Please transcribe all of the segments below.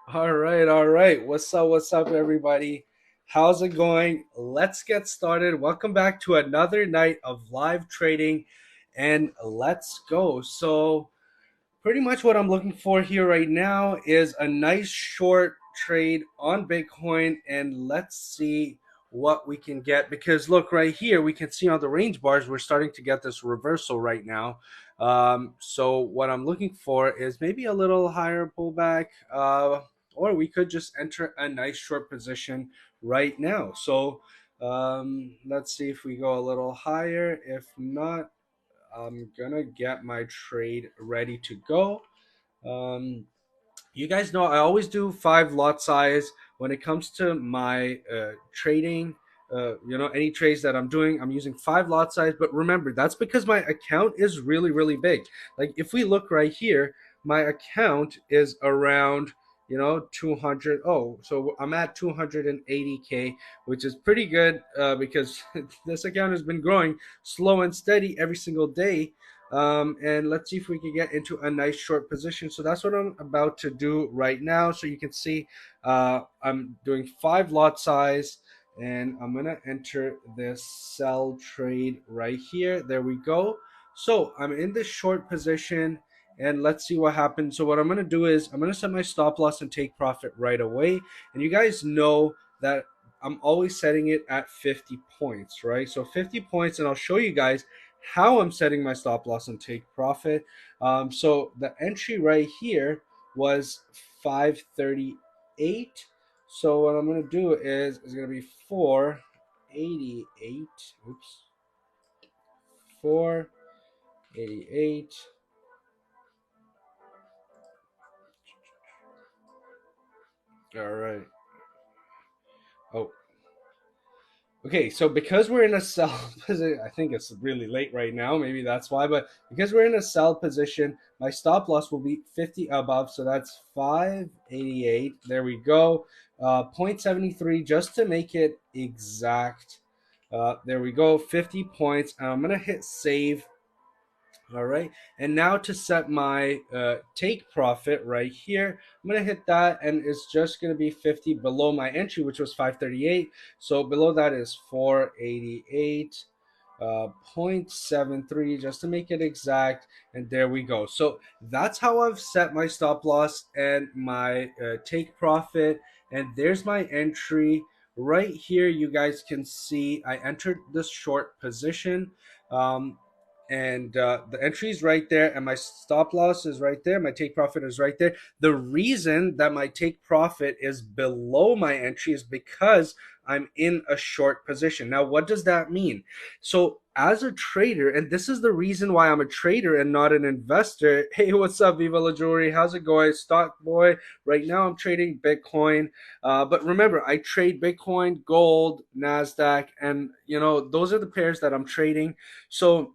All right. What's up, everybody? How's it going? Let's get started. Welcome back to another night of live trading, and let's go. So, pretty much what I'm looking for here right now is a nice short trade on Bitcoin, and let's see what we can get. Because look right here, we can see on the range bars we're starting to get this reversal right now. So what I'm looking for is maybe a little higher pullback, or we could just enter a nice short position right now. So let's see if we go a little higher. If not, I'm gonna get my trade ready to go. Um, you guys know I always do 5 lot size when it comes to my trading. Any trades that I'm doing, I'm using 5 lot size. But remember, that's because my account is really, really big. Like if we look right here, my account is around 200. Oh, so I'm at 280K, which is pretty good because this account has been growing slow and steady every single day. And let's see if we can get into a nice short position. So that's what I'm about to do right now. So you can see I'm doing 5 lot size, and I'm gonna enter this sell trade right here. There we go. So I'm in this short position, and let's see what happens. So what I'm gonna do is I'm gonna set my stop loss and take profit right away. And you guys know that I'm always setting it at 50 points, right? So 50 points, and I'll show you guys how I'm setting my stop loss and take profit. So the entry right here was 538. So what I'm going to do is going to be 488. Oops. 488. All right. Oh, okay, so because we're in a sell position, I think it's really late right now. Maybe that's why, but because we're in a sell position, my stop loss will be 50 above. So that's 588. There we go. 0.73 just to make it exact. There we go. 50 points. And I'm going to hit save. All right, and now to set my take profit right here, I'm gonna hit that, and it's just gonna be 50 below my entry, which was 538. So below that is 488. 0.73 just to make it exact, and there we go. So that's how I've set my stop loss and my take profit, and there's my entry right here. You guys can see I entered this short position. um, and the entry is right there, and my stop loss is right there, my take profit is right there. The reason that my take profit is below my entry is because I'm in a short position. Now what does that mean? So as a trader, and this is the reason why I'm a trader and not an investor. Hey, what's up, Viva La Jewelry? How's it going? Stock boy. Right now I'm trading Bitcoin. But remember, I trade Bitcoin, gold, NASDAQ, and those are the pairs that I'm trading. So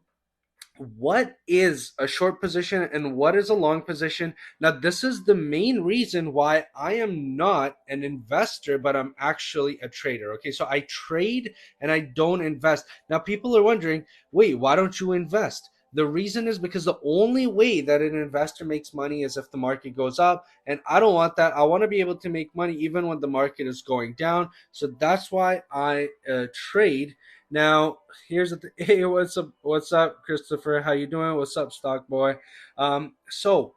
what is a short position and what is a long position? Now, this is the main reason why I am not an investor, but I'm actually a trader. Okay, so I trade and I don't invest. Now, people are wondering, wait, why don't you invest? The reason is because the only way that an investor makes money is if the market goes up, and I don't want that. I want to be able to make money even when the market is going down. So that's why I trade. Now, here's the hey, what's up, Christopher? How you doing? What's up, stock boy? So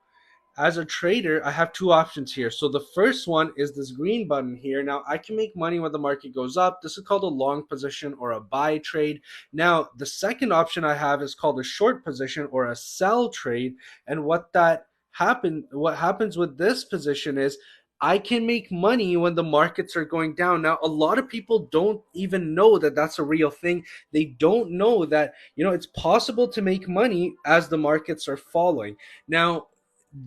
as a trader, I have two options here. So the first one is this green button here. Now I can make money when the market goes up. This is called a long position or a buy trade. Now the second option I have is called a short position or a sell trade. And what happens with this position is I can make money when the markets are going down. Now, a lot of people don't even know that that's a real thing. They don't know that, it's possible to make money as the markets are falling. Now,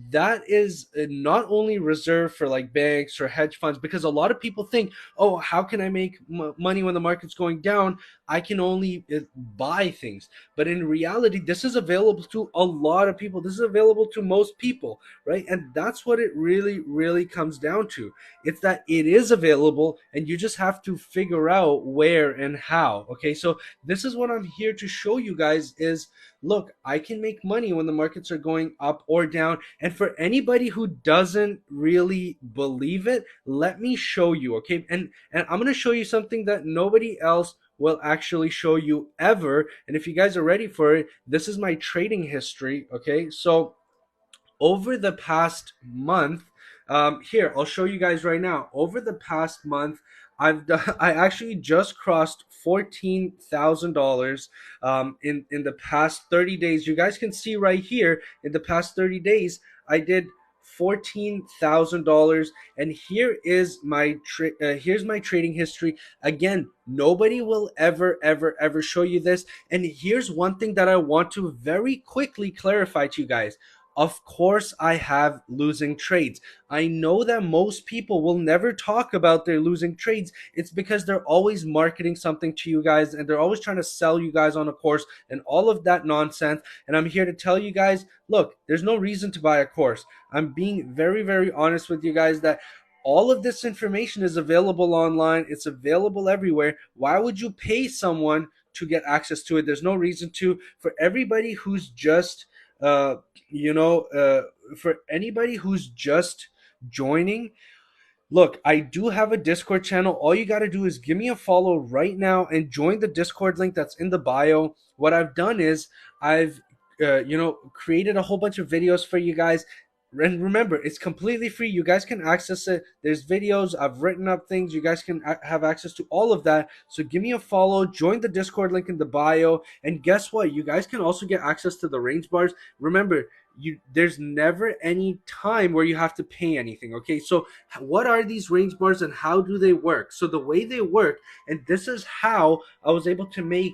that is not only reserved for like banks or hedge funds, because a lot of people think, oh, how can I make money when the market's going down? I can only buy things. But in reality, this is available to a lot of people. This is available to most people, right? And that's what it really, really comes down to. It's that it is available, and you just have to figure out where and how. Okay, so this is what I'm here to show you guys is, look, I can make money when the markets are going up or down. And for anybody who doesn't really believe it, let me show you, okay? And I'm going to show you something that nobody else will actually show you ever. And if you guys are ready for it, this is my trading history, okay? So over the past month, here I'll show you guys right now. Over the past month, I've done, I actually just crossed $14,000 in the past 30 days. You guys can see right here in the past 30 days I did $14,000, and here's my trading history. Again, nobody will ever show you this. And here's one thing that I want to very quickly clarify to you guys. Of course, I have losing trades. I know that most people will never talk about their losing trades. It's because they're always marketing something to you guys, and they're always trying to sell you guys on a course and all of that nonsense. And I'm here to tell you guys, look, there's no reason to buy a course. I'm being very honest with you guys that all of this information is available online. It's available everywhere. Why would you pay someone to get access to it? There's no reason to. For everybody who's just uh, you know, for anybody who's just joining, look, I do have a Discord channel. All you got to do is give me a follow right now and join the Discord link that's in the bio. What I've done is I've created a whole bunch of videos for you guys. And remember, it's completely free. You guys can access it. There's videos. I've written up things. You guys can have access to all of that. So give me a follow. Join the Discord link in the bio. And guess what? You guys can also get access to the range bars. Remember, there's never any time where you have to pay anything. Okay, so what are these range bars and how do they work? So the way they work, and this is how I was able to make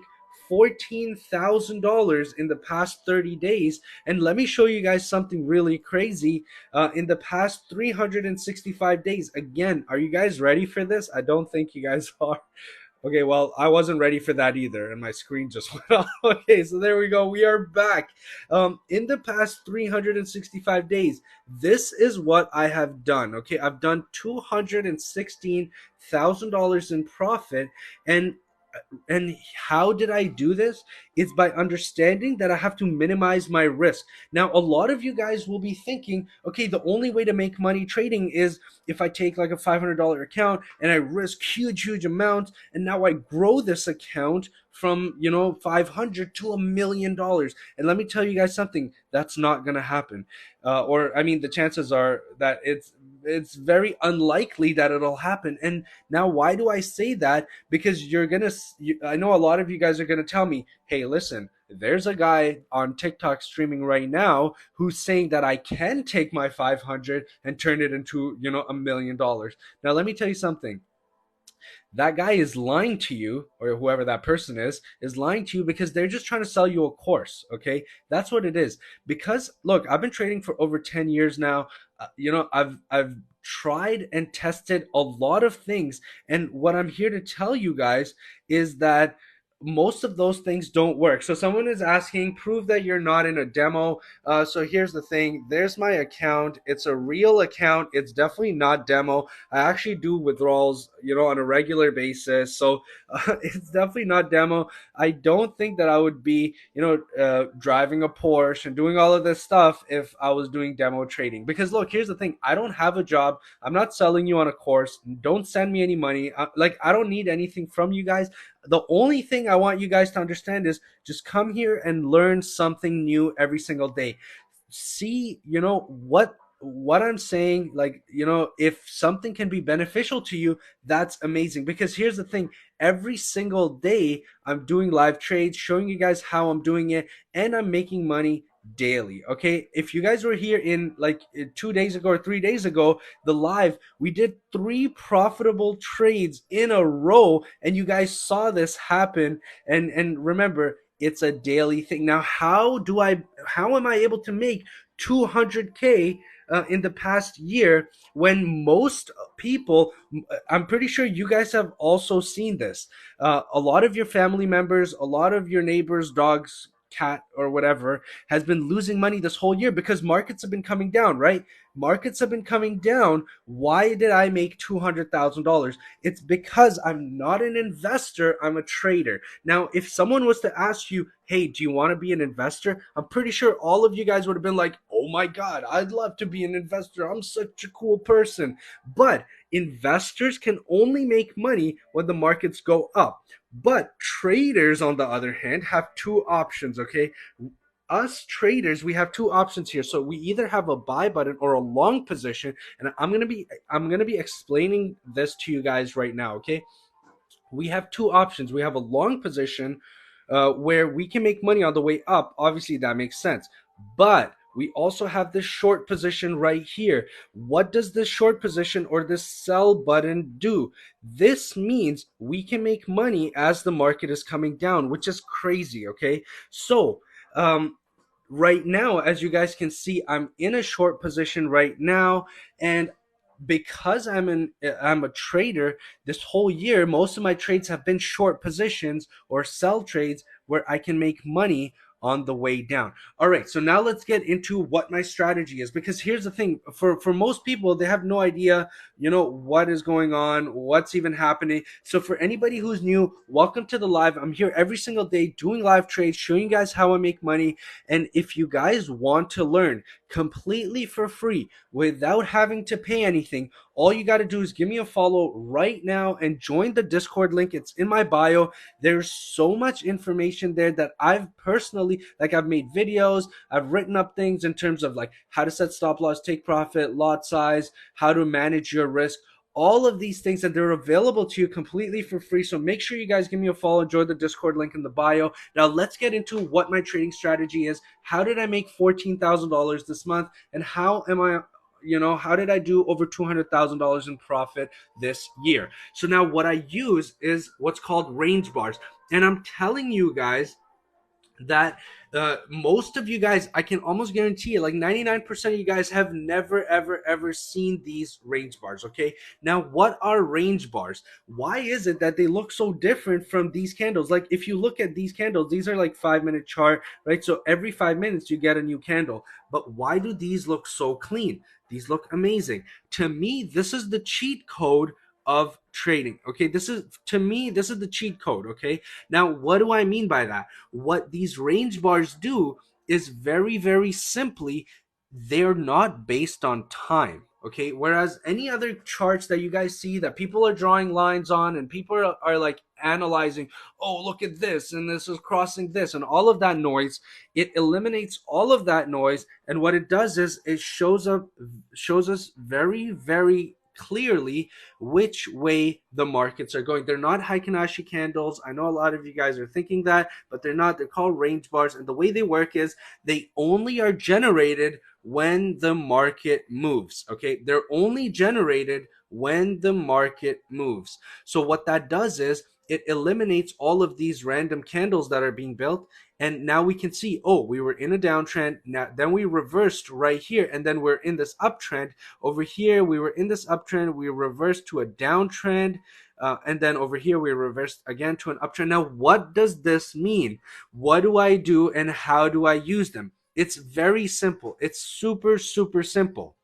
$14,000 in the past 30 days. And let me show you guys something really crazy. In the past 365 days, again, are you guys ready for this? I don't think you guys are. Okay, well, I wasn't ready for that either, and my screen just went off. Okay, so there we go. We are back. In the past 365 days, this is what I have done. Okay, I've done $216,000 in profit, and how did I do this? It's by understanding that I have to minimize my risk. Now, a lot of you guys will be thinking, okay, the only way to make money trading is if I take like a $500 account and I risk huge amounts, and now I grow this account from 500 to $1 million. And let me tell you guys something, that's not gonna happen. Or I mean, the chances are that it's very unlikely that it'll happen. And now, why do I say that? Because I know a lot of you guys are gonna tell me, hey, listen, there's a guy on TikTok streaming right now who's saying that I can take my 500 and turn it into $1 million. Now let me tell you something, that guy is lying to you, or whoever that person is lying to you, because they're just trying to sell you a course. Okay, that's what it is. Because look, I've been trading for over 10 years now. I've tried and tested a lot of things, and what I'm here to tell you guys is that most of those things don't work. So someone is asking, prove that you're not in a demo. So here's the thing, there's my account. It's a real account. It's definitely not demo. I actually do withdrawals on a regular basis, so it's definitely not demo. I don't think that I would be driving a Porsche and doing all of this stuff if I was doing demo trading. Because look, here's the thing, I don't have a job. I'm not selling you on a course. Don't send me any money. I don't need anything from you guys. The only thing I want you guys to understand is just come here and learn something new every single day. See, what I'm saying, if something can be beneficial to you, that's amazing. Because here's the thing, every single day I'm doing live trades, showing you guys how I'm doing it, and I'm making money daily. Okay, if you guys were here in 2 days ago or 3 days ago, the live, we did 3 profitable trades in a row, and you guys saw this happen. And remember, it's a daily thing. Now, how am I able to make 200K in the past year, when most people, I'm pretty sure you guys have also seen this, a lot of your family members, a lot of your neighbors' dogs cat or whatever has been losing money this whole year because markets have been coming down, right? Markets have been coming down. Why did I make $200,000? It's because I'm not an investor, I'm a trader. Now, if someone was to ask you, hey, do you want to be an investor? I'm pretty sure all of you guys would have been like, oh my God, I'd love to be an investor. I'm such a cool person. But investors can only make money when the markets go up. But traders, on the other hand, have two options, okay? Us traders, we have two options here. So we either have a buy button or a long position, and I'm gonna be explaining this to you guys right now, okay? We have two options. We have a long position where we can make money on the way up. Obviously, that makes sense. But we also have this short position right here. What does this short position or this sell button do? This means we can make money as the market is coming down, which is crazy, okay? So, right now, as you guys can see, I'm in a short position right now, and because I'm a trader, this whole year most of my trades have been short positions or sell trades where I can make money on the way down. All right, so now let's get into what my strategy is, because here's the thing: for most people, they have no idea, what is going on, what's even happening. So for anybody who's new, welcome to the live. I'm here every single day doing live trades, showing you guys how I make money. And if you guys want to learn completely for free without having to pay anything, all you got to do is give me a follow right now and join the Discord link. It's in my bio. There's so much information there that I've personally, like, I've made videos, I've written up things in terms of like how to set stop loss, take profit, lot size, how to manage your risk, all of these things, that they're available to you completely for free. So make sure you guys give me a follow, join the Discord link in the bio. Now let's get into what my trading strategy is. How did I make $14,000 this month, and how did I do over $200,000 in profit this year? So now what I use is what's called range bars. And I'm telling you guys that most of you guys, I can almost guarantee it, like 99% of you guys have never, ever, ever seen these range bars, okay? Now, what are range bars? Why is it that they look so different from these candles? Like, if you look at these candles, these are like 5-minute chart, right? So every 5 minutes, you get a new candle. But why do these look so clean? These look amazing. To me, this is the cheat code of trading, okay? To me, this is the cheat code, okay? Now, what do I mean by that? What these range bars do is very, very simply, they're not based on time, okay? Whereas any other charts that you guys see that people are drawing lines on and people are like analyzing, oh, look at this, and this is crossing this, and all of that noise, it eliminates all of that noise. And what it does is it shows us very, very clearly which way the markets are going. They're not Heikin-Ashi candles. I know a lot of you guys are thinking that, but they're not. They're called range bars. And the way they work is they only are generated when the market moves. Okay. They're only generated when the market moves. So what that does is it eliminates all of these random candles that are being built. And now we can see, oh, we were in a downtrend. Now, then we reversed right here. And then we're in this uptrend. Over here, we were in this uptrend. We reversed to a downtrend. And then over here, we reversed again to an uptrend. Now, what does this mean? What do I do and how do I use them? It's very simple. It's super, super simple.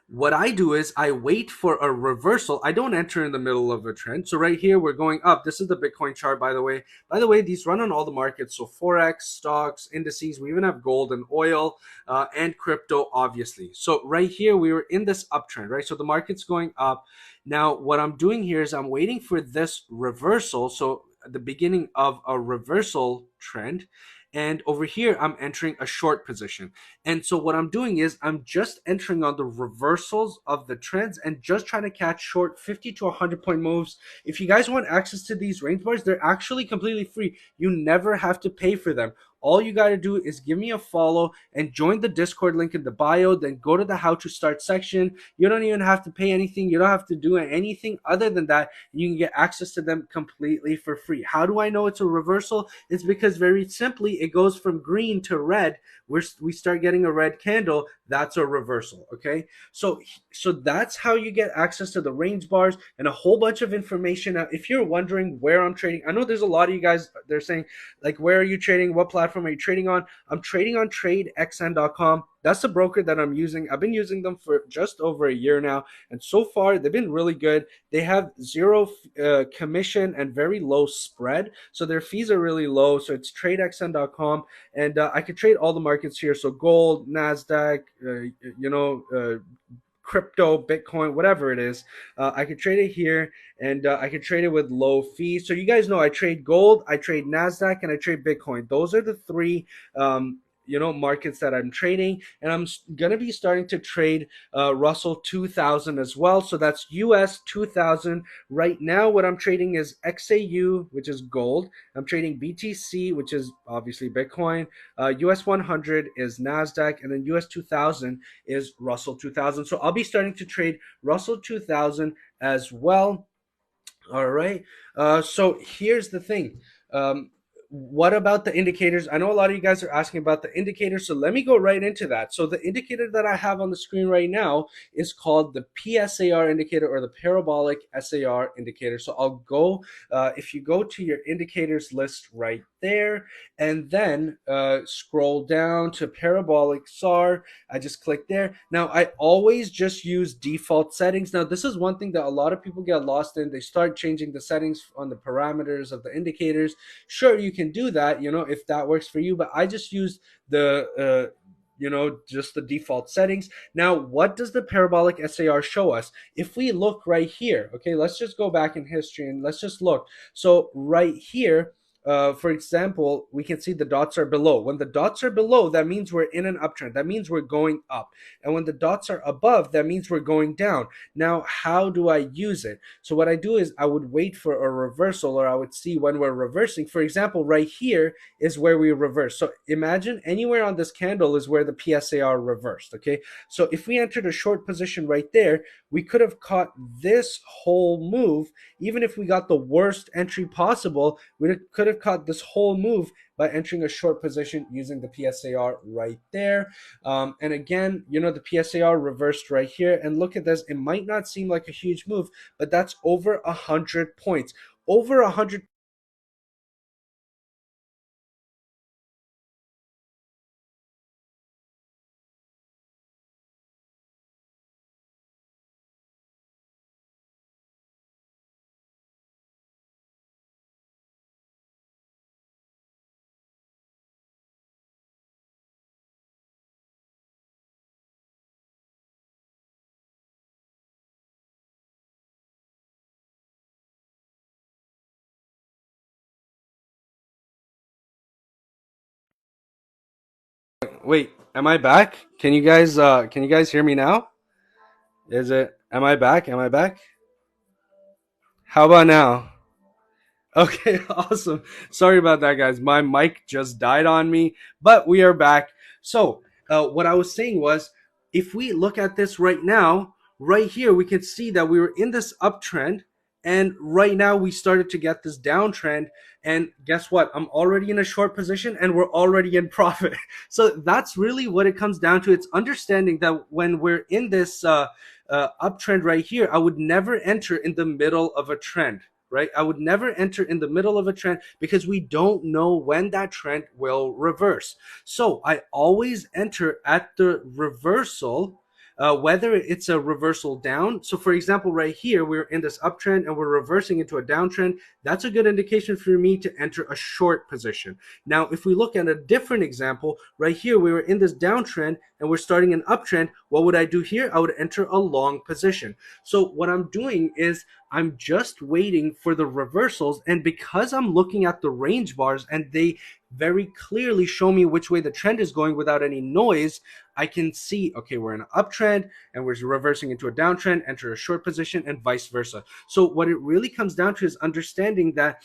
What I do is I wait for a reversal. I don't enter in the middle of a trend. So right here, we're going up. This is the Bitcoin chart, by the way. By the way, these run on all the markets. So Forex, stocks, indices. We even have gold and oil and crypto, obviously. So right here, we were in this uptrend, right? So the market's going up. Now, what I'm doing here is I'm waiting for this reversal. So the beginning of a reversal trend. And over here, I'm entering a short position. And so what I'm doing is I'm just entering on the reversals of the trends and just trying to catch short 50 to 100 point moves. If you guys want access to these range bars, they're actually completely free. You never have to pay for them. all you got to do is give me a follow and join the Discord link in the bio. Then go to the how to start section. You don't even have to pay anything. You don't have to do anything other than that. You can get access to them completely for free. How do I know it's a reversal? It's because very simply it goes from green to red. We start getting a red candle. That's a reversal. Okay, so that's how you get access to the range bars and a whole bunch of information. Now, if you're wondering where I'm trading, I know there's a lot of you guys, they're saying like, where are you trading? What platform are you trading on? I'm trading on tradexn.com. That's the broker that I'm using. I've been using them for just over a year now, and so far they've been really good. They have zero commission and very low spread, so their fees are really low. So it's tradexn.com, and I could trade all the markets here. So gold, Nasdaq, crypto, Bitcoin, whatever it is. I could trade it here, and I could trade it with low fees. So you guys know I trade gold, I trade Nasdaq, and I trade Bitcoin. Those are the three. Markets that I'm trading, and I'm gonna be starting to trade Russell 2000 as well. So that's US 2000 right now. What I'm trading is XAU, which is gold. I'm trading BTC, which is obviously Bitcoin. US 100 is Nasdaq, and then US 2000 is Russell 2000. So I'll be starting to trade Russell 2000 as well. All right. So here's the thing. What about the indicators? I know a lot of you guys are asking about the indicators, so let me go right into that. So the indicator that I have on the screen right now is called the PSAR indicator, or the parabolic SAR indicator. So I'll go, if you go to your indicators list right there, and then scroll down to parabolic SAR. I just click there. Now, I always just use default settings. Now, this is one thing that a lot of people get lost in. They start changing the settings on the parameters of the indicators. Sure, you can do that, if that works for you, but I just use just the default settings. Now, what does the parabolic SAR show us? If we look right here, okay, let's just go back in history and let's just look. So right here, for example, we can see the dots are below. When the dots are below, that means we're in an uptrend. That means we're going up. And when the dots are above, that means we're going down. Now, how do I use it? So what I do is I would wait for a reversal, or I would see when we're reversing. For example, right here is where we reverse. So imagine anywhere on this candle is where the PSAR reversed, okay? So if we entered a short position right there, we could have caught this whole move. Even if we got the worst entry possible, we could have caught this whole move by entering a short position using the PSAR right there. And again, the PSAR reversed right here. And look at this. It might not seem like a huge move, but that's over 100 points. Over 100. Wait, am I back? Can you guys hear me now? Am I back? Am I back? How about now? Okay, awesome. Sorry about that, guys. My mic just died on me, but we are back. So, what I was saying was, if we look at this right now, right here, we can see that we were in this uptrend, and right now we started to get this downtrend. And guess what? I'm already in a short position, and we're already in profit. So that's really what it comes down to. It's understanding that when we're in this uptrend right here, I would never enter in the middle of a trend, right? I would never enter in the middle of a trend because we don't know when that trend will reverse. So I always enter at the reversal, whether it's a reversal down. So for example, right here, we're in this uptrend and we're reversing into a downtrend. That's a good indication for me to enter a short position. Now, if we look at a different example, right here, we were in this downtrend and we're starting an uptrend. What would I do here? I would enter a long position. So what I'm doing is I'm just waiting for the reversals. And because I'm looking at the range bars and they very clearly show me which way the trend is going without any noise, I can see, okay, we're in an uptrend and we're reversing into a downtrend, enter a short position, and vice versa. So what it really comes down to is understanding that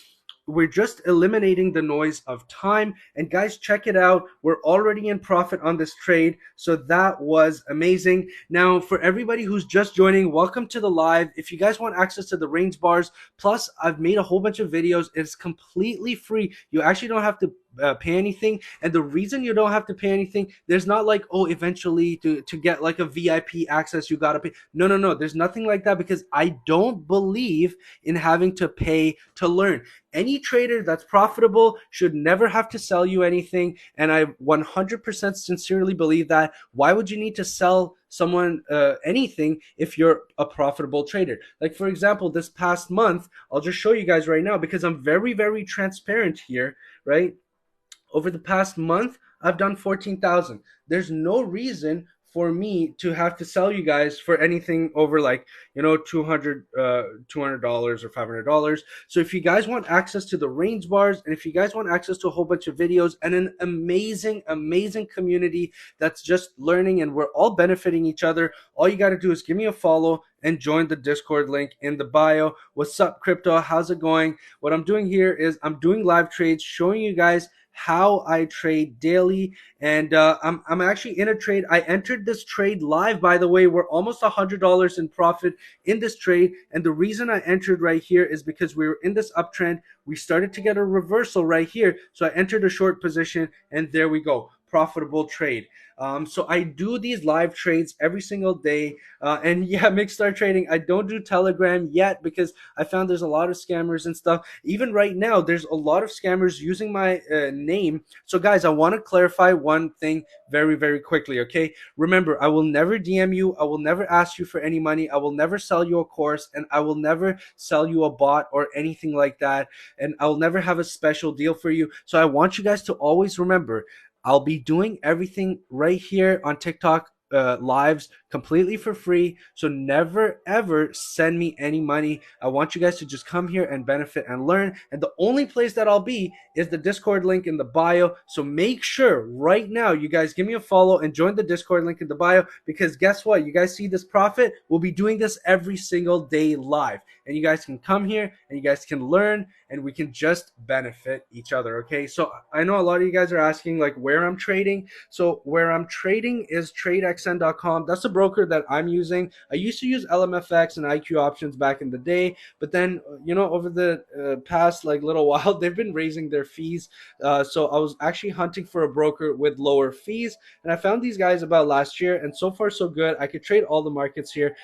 we're just eliminating the noise of time. And guys, check it out, we're already in profit on this trade, so that was amazing. Now for everybody who's just joining, welcome to the live. If you guys want access to the range bars, plus I've made a whole bunch of videos, it's completely free. You actually don't have to pay anything. And the reason you don't have to pay anything, there's not like, oh, eventually to get like a VIP access you gotta pay. No, no, no, there's nothing like that, because I don't believe in having to pay to learn. Any trader that's profitable should never have to sell you anything, and I 100% sincerely believe that. Why would you need to sell someone anything if you're a profitable trader? Like for example, this past month, I'll just show you guys right now because I'm very, very transparent here, right? Over the past month, I've done 14,000. There's no reason for me to have to sell you guys for anything over like, 200 $200 or $500. So if you guys want access to the range bars, and if you guys want access to a whole bunch of videos and an amazing community that's just learning and we're all benefiting each other, all you got to do is give me a follow and join the Discord link in the bio. What's up, crypto? How's it going? What I'm doing here is I'm doing live trades, showing you guys how I trade daily. And I'm actually in a trade. I entered this trade live, by the way. We're almost $100 in profit in this trade. And the reason I entered right here is because we were in this uptrend. We started to get a reversal right here. So I entered a short position, and there we go. Profitable trade. So I do these live trades every single day. And yeah, Mixstar Trading, I don't do Telegram yet because I found there's a lot of scammers and stuff. Even right now, there's a lot of scammers using my name. So guys, I want to clarify one thing very, very quickly, okay? Remember, I will never DM you. I will never ask you for any money. I will never sell you a course, and I will never sell you a bot or anything like that. And I'll never have a special deal for you. So I want you guys to always remember, I'll be doing everything right here on TikTok lives completely for free. So never ever send me any money. I want you guys to just come here and benefit and learn. And the only place that I'll be is the Discord link in the bio. So make sure right now you guys give me a follow and join the Discord link in the bio, because guess what? You guys see this profit? We'll be doing this every single day live. And you guys can come here and you guys can learn, and we can just benefit each other, okay? So I know a lot of you guys are asking like where I'm trading. So where I'm trading is tradexn.com. That's the broker that I'm using. I used to use LMFX and IQ options back in the day, but then over the past like little while, they've been raising their fees. So I was actually hunting for a broker with lower fees, and I found these guys about last year, and so far so good. I could trade all the markets here,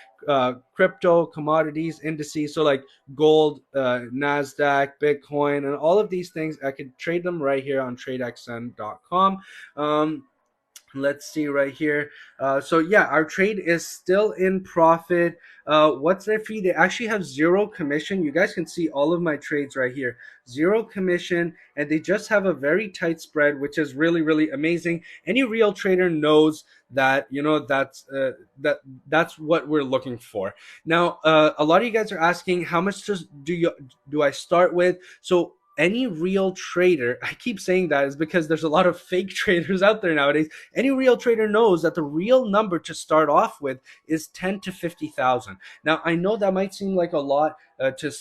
crypto, commodities, indices, so like gold, NASDAQ, Bitcoin, and all of these things. I could trade them right here on tradexn.com. Let's see right here. So yeah, our trade is still in profit. What's their fee? They actually have zero commission. You guys can see all of my trades right here. Zero commission, and they just have a very tight spread, which is really, really amazing. Any real trader knows that that's what we're looking for. Now, a lot of you guys are asking how much do I start with? So any real trader, I keep saying that is because there's a lot of fake traders out there nowadays. Any real trader knows that the real number to start off with is 10 to 50,000. Now, I know that might seem like a lot to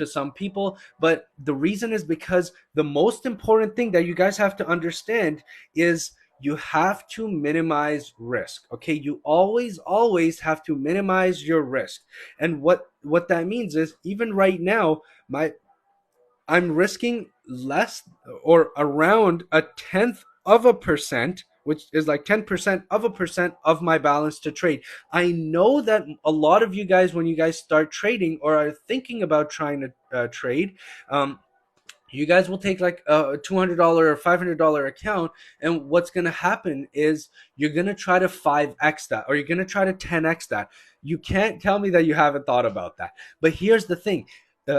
some people, but the reason is because the most important thing that you guys have to understand is you have to minimize risk. Okay, you always have to minimize your risk. And what that means is, even right now, I'm risking less, or around a tenth of a percent, which is like 10% of a percent of my balance to trade. I know that a lot of you guys, when you guys start trading or are thinking about trying to trade, you guys will take like a $200 or $500 account, and what's going to happen is you're going to try to 5x that, or you're going to try to 10x that. You can't tell me that you haven't thought about that. But here's the thing.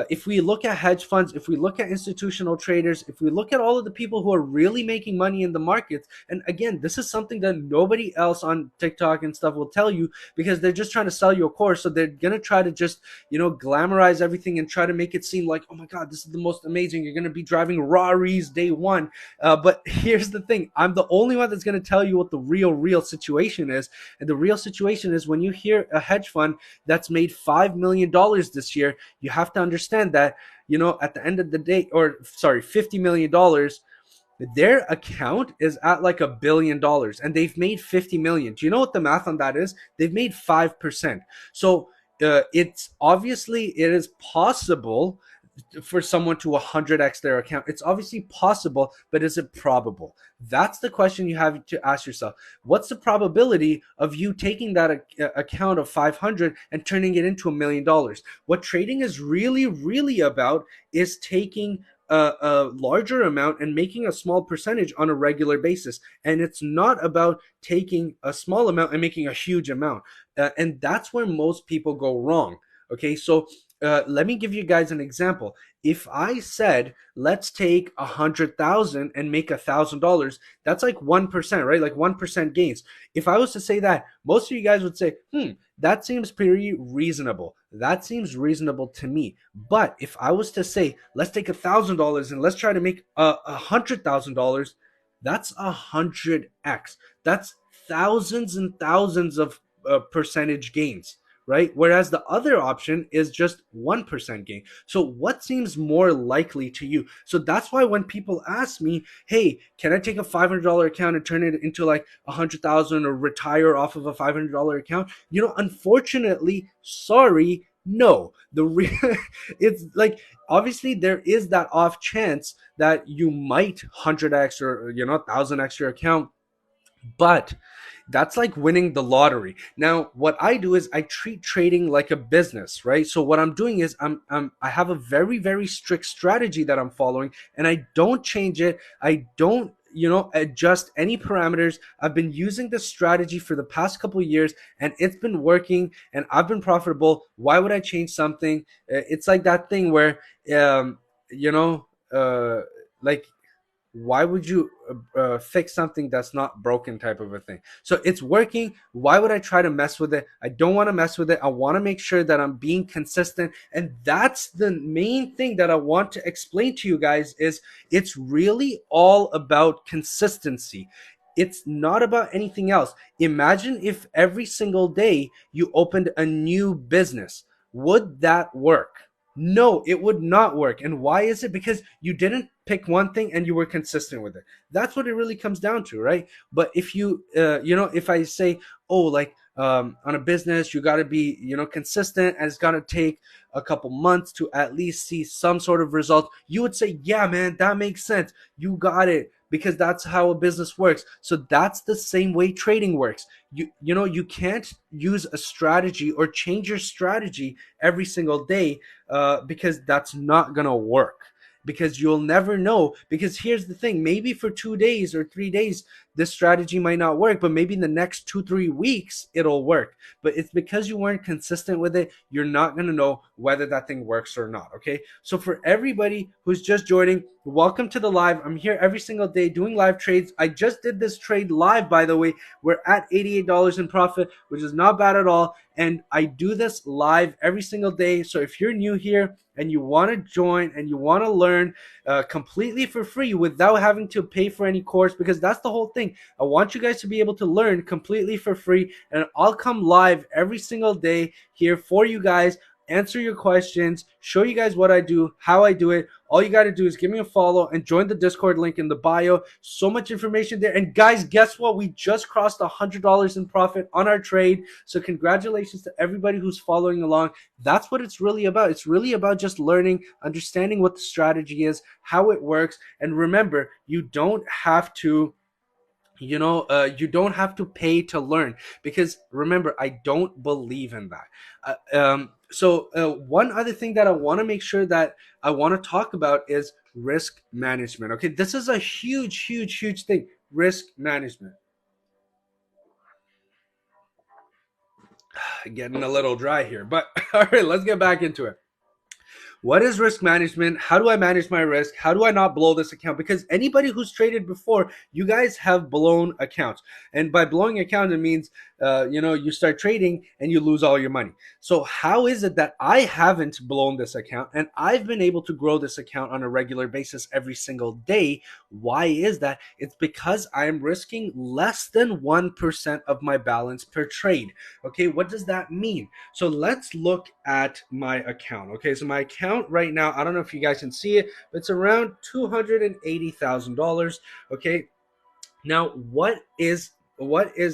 If we look at hedge funds, if we look at institutional traders, if we look at all of the people who are really making money in the markets, and again, this is something that nobody else on TikTok and stuff will tell you, because they're just trying to sell you a course. So they're going to try to just, glamorize everything and try to make it seem like, oh my God, this is the most amazing. You're going to be driving Raris day one. But here's the thing. I'm the only one that's going to tell you what the real situation is. And the real situation is, when you hear a hedge fund that's made $5 million this year, you have to understand understand that, at the end of the day, or sorry, $50 million, their account is at like $1 billion and they've made 50 million. Do you know what the math on that is? They've made 5%. So it's obviously, it is possible for someone to 100x their account. It's obviously possible, but is it probable? That's the question you have to ask yourself. What's the probability of you taking that account of 500 and turning it into $1 million? What trading is really, really about is taking a larger amount and making a small percentage on a regular basis. And it's not about taking a small amount and making a huge amount. And that's where most people go wrong. Okay, so let me give you guys an example. If I said, let's take 100,000 and make $1,000, that's like 1%, right? Like 1% gains. If I was to say that, most of you guys would say, that seems pretty reasonable. That seems reasonable to me. But if I was to say, let's take $1,000 and let's try to make $100,000, that's 100x. That's thousands and thousands of percentage gains, right? Whereas the other option is just 1% gain. So what seems more likely to you? So that's why when people ask me, hey, can I take a $500 account and turn it into like 100,000 or retire off of a $500 account? Unfortunately, sorry, no. It's like, obviously there is that off chance that you might 100x or 1000x your account, but that's like winning the lottery. Now, what I do is I treat trading like a business, right? So what I'm doing is I have a very, very strict strategy that I'm following, and I don't change it. I don't adjust any parameters. I've been using this strategy for the past couple of years and it's been working and I've been profitable. Why would I change something? It's like that thing where you know like, why would you fix something that's not broken, type of a thing? So it's working. Why would I try to mess with it? I don't want to mess with it. I want to make sure that I'm being consistent, and that's the main thing that I want to explain to you guys. Is it's really all about consistency. It's not about anything else. Imagine if every single day you opened a new business. Would that work? No, it would not work. And why is it? Because you didn't pick one thing and you were consistent with it. That's what it really comes down to, right? But if you, if I say, oh, like, on a business, you got to be, consistent, and it's got to take a couple months to at least see some sort of result, you would say, yeah, man, that makes sense. You got it, because that's how a business works. So that's the same way trading works. You can't use a strategy or change your strategy every single day, because that's not gonna work, because you'll never know. Because here's the thing, maybe for 2 days or 3 days this strategy might not work, but maybe in the next 2-3 weeks it'll work. But it's because you weren't consistent with it, you're not going to know whether that thing works or not. Okay, so for everybody who's just joining, welcome to the live. I'm here every single day doing live trades. I just did this trade live, by the way. We're at $88 in profit, which is not bad at all, and I do this live every single day. So if you're new here and you want to join and you want to learn completely for free without having to pay for any course, because that's the whole thing. I want you guys to be able to learn completely for free, and I'll come live every single day here for you guys, answer your questions, show you guys what I do, how I do it. All you got to do is give me a follow and join the Discord link in the bio. So much information there. And guys, guess what? We just crossed $100 in profit on our trade. So congratulations to everybody who's following along. That's what it's really about. It's really about just learning, understanding what the strategy is, how it works. And remember, you don't have to you don't have to pay to learn, because remember, I don't believe in that. One other thing that I want to make sure that I want to talk about is risk management. Okay, this is a huge thing. Risk management. Getting a little dry here, but all right, let's get back into it. What is risk management? How do I manage my risk? How do I not blow this account? Because anybody who's traded before, you guys have blown accounts. And by blowing account, it means, you start trading and you lose all your money. So how is it that I haven't blown this account and I've been able to grow this account on a regular basis every single day? Why is that? It's because I'm risking less than 1% of my balance per trade. Okay, what does that mean? So let's look at my account. Okay, so my account amount right now, I don't know if you guys can see it, but it's around $280,000. Okay, now, what is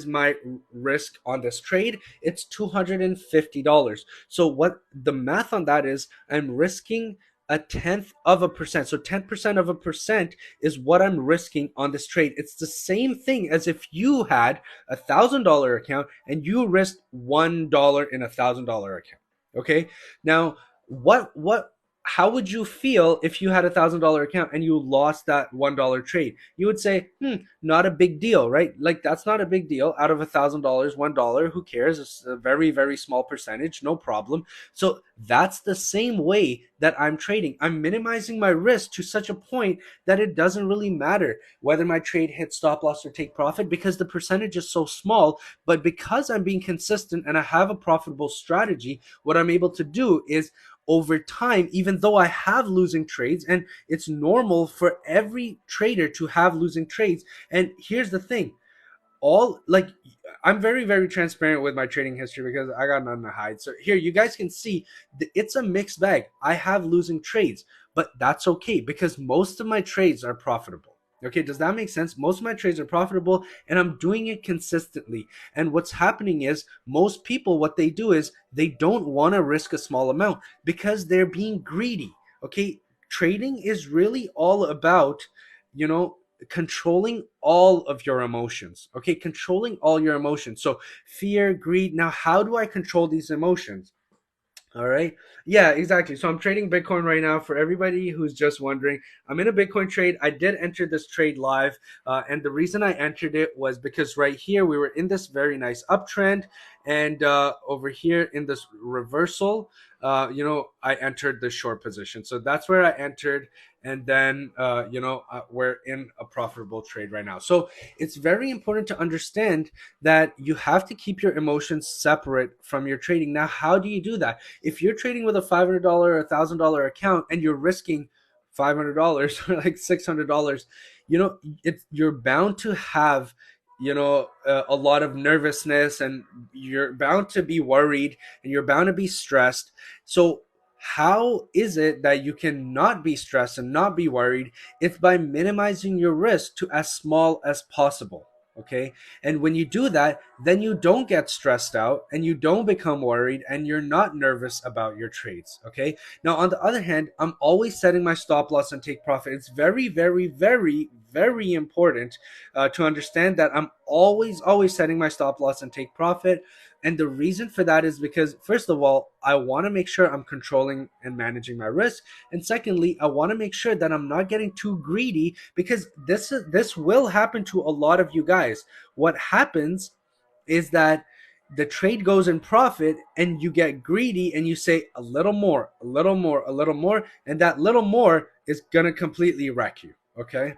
my risk on this trade? It's $250. So what the math on that is, I'm risking a tenth of a percent. So 10% of a percent is what I'm risking on this trade. It's the same thing as if you had $1,000 account and you risked $1 in $1,000 account. Okay. Now, what how would you feel if you had $1,000 account and you lost that $1 trade? You would say, not a big deal, right? Like, that's not a big deal. Out of $1,000, $1, who cares? It's a very, very small percentage, no problem. So that's the same way that I'm trading. I'm minimizing my risk to such a point that it doesn't really matter whether my trade hits stop loss or take profit, because the percentage is so small. But because I'm being consistent and I have a profitable strategy, what I'm able to do is, over time, even though I have losing trades, and it's normal for every trader to have losing trades. And here's the thing, all like, I'm very, very transparent with my trading history because I got nothing to hide. So here you guys can see it's a mixed bag. I have losing trades, but that's okay because most of my trades are profitable. Okay, does that make sense? Most of my trades are profitable and I'm doing it consistently. And what's happening is, most people, what they do is they don't want to risk a small amount because they're being greedy. Okay, trading is really all about, you know, controlling all of your emotions. Okay, controlling all your emotions. So fear, greed. Now, how do I control these emotions? All right. Yeah, exactly. So I'm trading Bitcoin right now. For everybody who's just wondering, I'm in a Bitcoin trade. I did enter this trade live. And the reason I entered it was because right here, we were in this very nice uptrend. And over here in this reversal, I entered the short position. So that's where I entered. And then, we're in a profitable trade right now. So it's very important to understand that you have to keep your emotions separate from your trading. Now, how do you do that? If you're trading with a $500 or $1,000 account and you're risking $500 or like $600, you're bound to have, a lot of nervousness, and you're bound to be worried, and you're bound to be stressed. So how is it that you can not be stressed and not be worried? It's by minimizing your risk to as small as possible. Okay, and when you do that, then you don't get stressed out and you don't become worried and you're not nervous about your trades. Okay, now on the other hand, I'm always setting my stop loss and take profit. It's very, very, very, very important to understand that I'm always setting my stop loss and take profit. And the reason for that is because, first of all, I want to make sure I'm controlling and managing my risk. And secondly, I want to make sure that I'm not getting too greedy, because this will happen to a lot of you guys. What happens is that the trade goes in profit and you get greedy and you say a little more, a little more, a little more, and that little more is going to completely wreck you. Okay?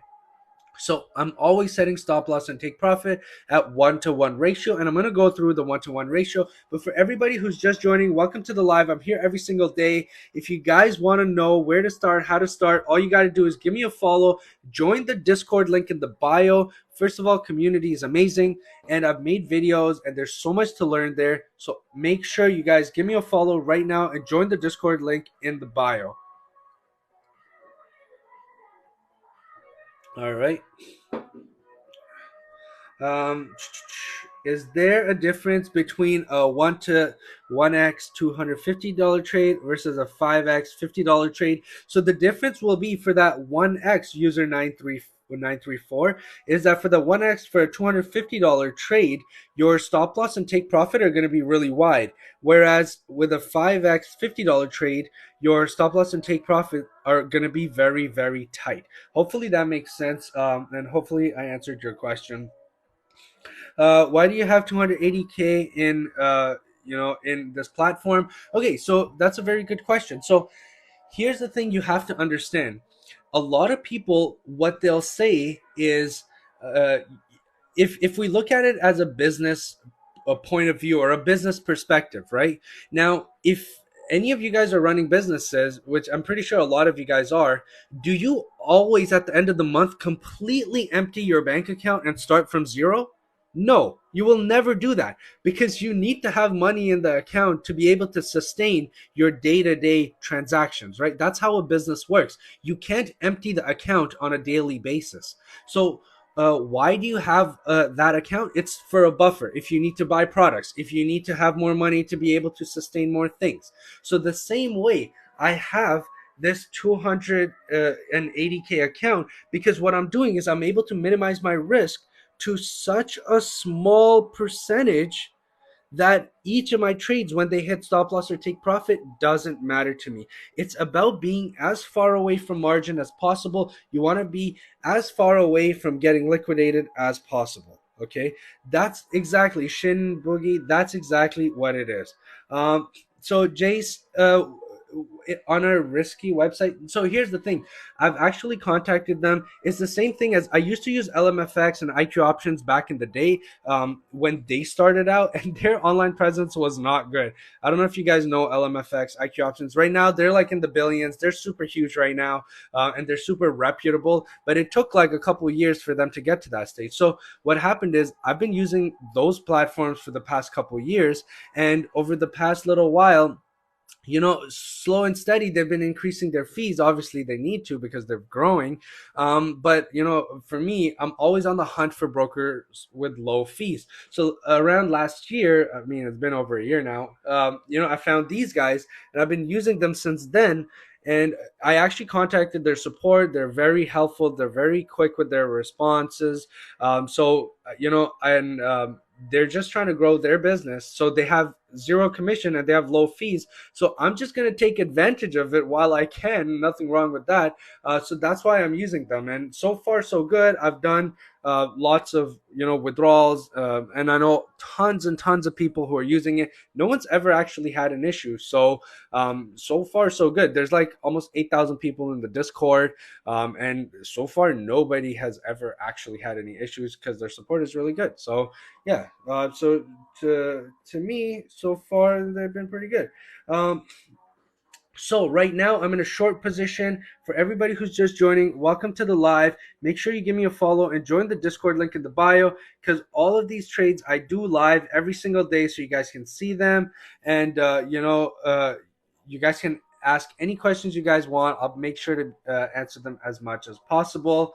So I'm always setting stop loss and take profit at 1-to-1 ratio. And I'm going to go through the 1-to-1 ratio. But for everybody who's just joining, welcome to the live. I'm here every single day. If you guys want to know where to start, how to start, all you got to do is give me a follow. Join the Discord link in the bio. First of all, community is amazing. And I've made videos and there's so much to learn there. So make sure you guys give me a follow right now and join the Discord link in the bio. All right. Um, is there a difference between a 1-to-1x $250 trade versus a 5x $50 trade? So the difference will be, for that 1x user 934, is that for the 1x, for a $250 trade, your stop loss and take profit are going to be really wide. Whereas with a 5x $50 trade, your stop loss and take profit are going to be very, very tight. Hopefully that makes sense. And hopefully I answered your question. Why do you have 280K in in this platform? Okay, so that's a very good question. So here's the thing you have to understand. A lot of people, what they'll say is, uh, if we look at it as a business, a point of view, or a business perspective, right? Now, if any of you guys are running businesses, which I'm pretty sure a lot of you guys are, do you always at the end of the month completely empty your bank account and start from zero? No, you will never do that because you need to have money in the account to be able to sustain your day-to-day transactions, right? That's how a business works. You can't empty the account on a daily basis. So why do you have that account? It's for a buffer. If you need to buy products, if you need to have more money to be able to sustain more things. So the same way I have this 280K account, because what I'm doing is I'm able to minimize my risk to such a small percentage that each of my trades, when they hit stop loss or take profit, doesn't matter to me. It's about being as far away from margin as possible. You want to be as far away from getting liquidated as possible. Okay, that's exactly Shin Boogie. That's exactly what it is. So Jace, on a risky website. So here's the thing: I've actually contacted them. It's the same thing as I used to use LMFX and IQ options back in the day, when they started out, and their online presence was not good. I don't know if you guys know LMFX, IQ options. Right now, they're like in the billions. They're super huge right now, and they're super reputable. But it took like a couple of years for them to get to that stage. So what happened is I've been using those platforms for the past couple of years, and over the past little while, slow and steady, they've been increasing their fees. Obviously they need to because they're growing, but for me, I'm always on the hunt for brokers with low fees. So around last year, I mean, it's been over a year now, I found these guys, and I've been using them since then. And I actually contacted their support. They're very helpful, they're very quick with their responses. And they're just trying to grow their business, so they have zero commission and they have low fees. So I'm just going to take advantage of it while I can. Nothing wrong with that. So that's why I'm using them. And so far, so good. I've done lots of withdrawals, and I know tons and tons of people who are using it. No one's ever actually had an issue. So so far, so good. There's like almost 8,000 people in the Discord, and so far nobody has ever actually had any issues because their support is really good. So yeah, so to me, so far they've been pretty good. Um, so right now I'm in a short position. For everybody who's just joining, welcome to the live. Make sure you give me a follow and join the Discord link in the bio, because all of these trades I do live every single day, so you guys can see them, and you guys can ask any questions you guys want. I'll make sure to answer them as much as possible.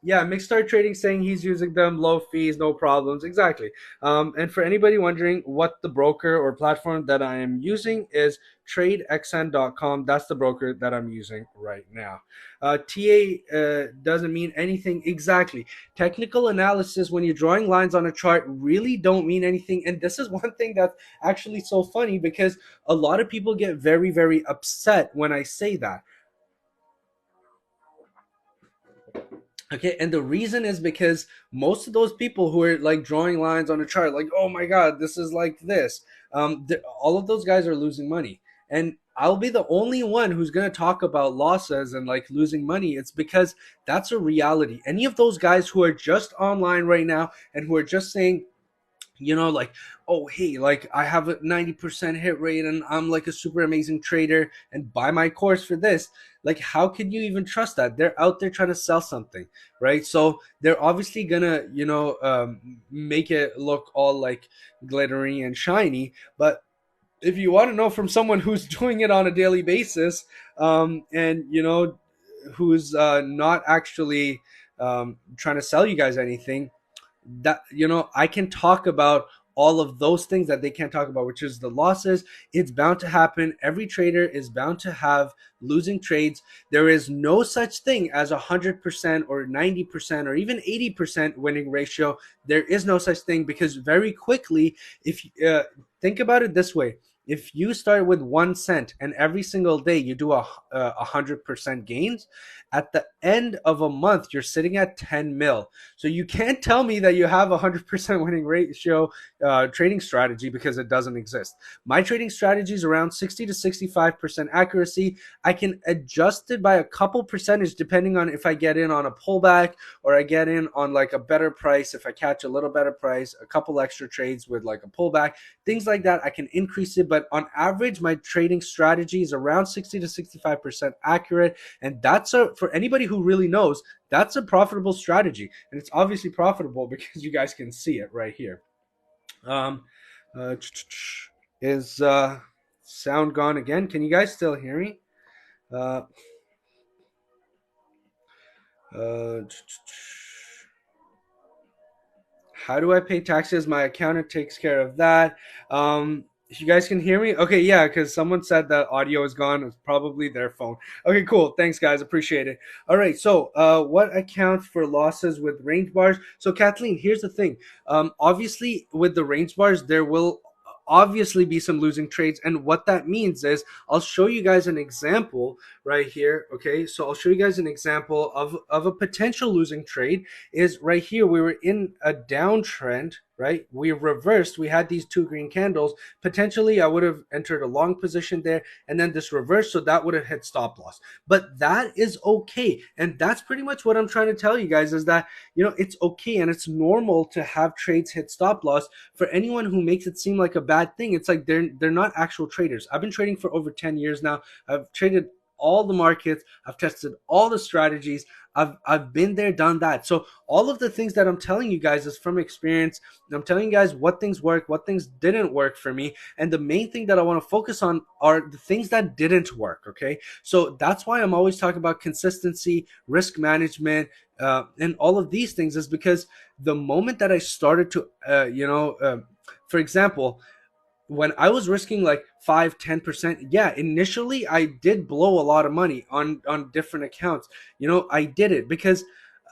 Yeah, Mixstar Trading saying he's using them, low fees, no problems. Exactly. And for anybody wondering what the broker or platform that I am using is tradexn.com. That's the broker that I'm using right now. TA doesn't mean anything. Exactly. Technical analysis, when you're drawing lines on a chart, really don't mean anything. And this is one thing that's actually so funny, because a lot of people get very, very upset when I say that. Okay, and the reason is because most of those people who are like drawing lines on a chart, like, oh my god, this is like this, all of those guys are losing money, and I'll be the only one who's going to talk about losses and like losing money. It's because that's a reality. Any of those guys who are just online right now and who are just saying, like, oh hey, like I have a 90% hit rate and I'm like a super amazing trader and buy my course for this, like how can you even trust that? They're out there trying to sell something, right? So they're obviously gonna make it look all like glittery and shiny. But if you want to know from someone who's doing it on a daily basis, and who's not actually trying to sell you guys anything, that I can talk about all of those things that they can't talk about, which is the losses. It's bound to happen. Every trader is bound to have losing trades. There is no such thing as 100% or 90% or even 80% winning ratio. There is no such thing, because very quickly, if think about it this way, if you start with 1 cent and every single day you do 100% gains, at the end of a month you're sitting at 10 mil. So you can't tell me that you have a 100% winning ratio trading strategy, because it doesn't exist. My trading strategy is around 60 to 65% accuracy. I can adjust it by a couple percentage depending on if I get in on a pullback or I get in on like a better price. If I catch a little better price, a couple extra trades with like a pullback, things like that, I can increase it. But but on average, my trading strategy is around 60 to 65% accurate. And that's for anybody who really knows, that's a profitable strategy. And it's obviously profitable because you guys can see it right here. Um, uh, is sound gone again? Can you guys still hear me? Uh, uh, how do I pay taxes? My accountant takes care of that. You guys can hear me? Okay, yeah, because someone said that audio is gone. It's probably their phone. Okay, cool. Thanks, guys. Appreciate it. All right, so what accounts for losses with range bars? So, Kathleen, here's the thing. Obviously, with the range bars, there will obviously be some losing trades. And what that means is I'll show you guys an example right here. Okay, so I'll show you guys an example of a potential losing trade is right here. We were in a downtrend, right? We reversed. We had these two green candles. Potentially, I would have entered a long position there, and then this reversed, so that would have hit stop loss. But that is okay, and that's pretty much what I'm trying to tell you guys is that it's okay and it's normal to have trades hit stop loss. For anyone who makes it seem like a bad thing, it's like they're not actual traders. I've been trading for over 10 years now. I've traded all the markets. I've tested all the strategies. I've been there, done that. So all of the things that I'm telling you guys is from experience. I'm telling you guys what things work, what things didn't work for me. And the main thing that I want to focus on are the things that didn't work. Okay. So that's why I'm always talking about consistency, risk management, and all of these things is because the moment that I started to, for example, when I was risking like 5-10%, yeah, initially I did blow a lot of money on different accounts. I did it because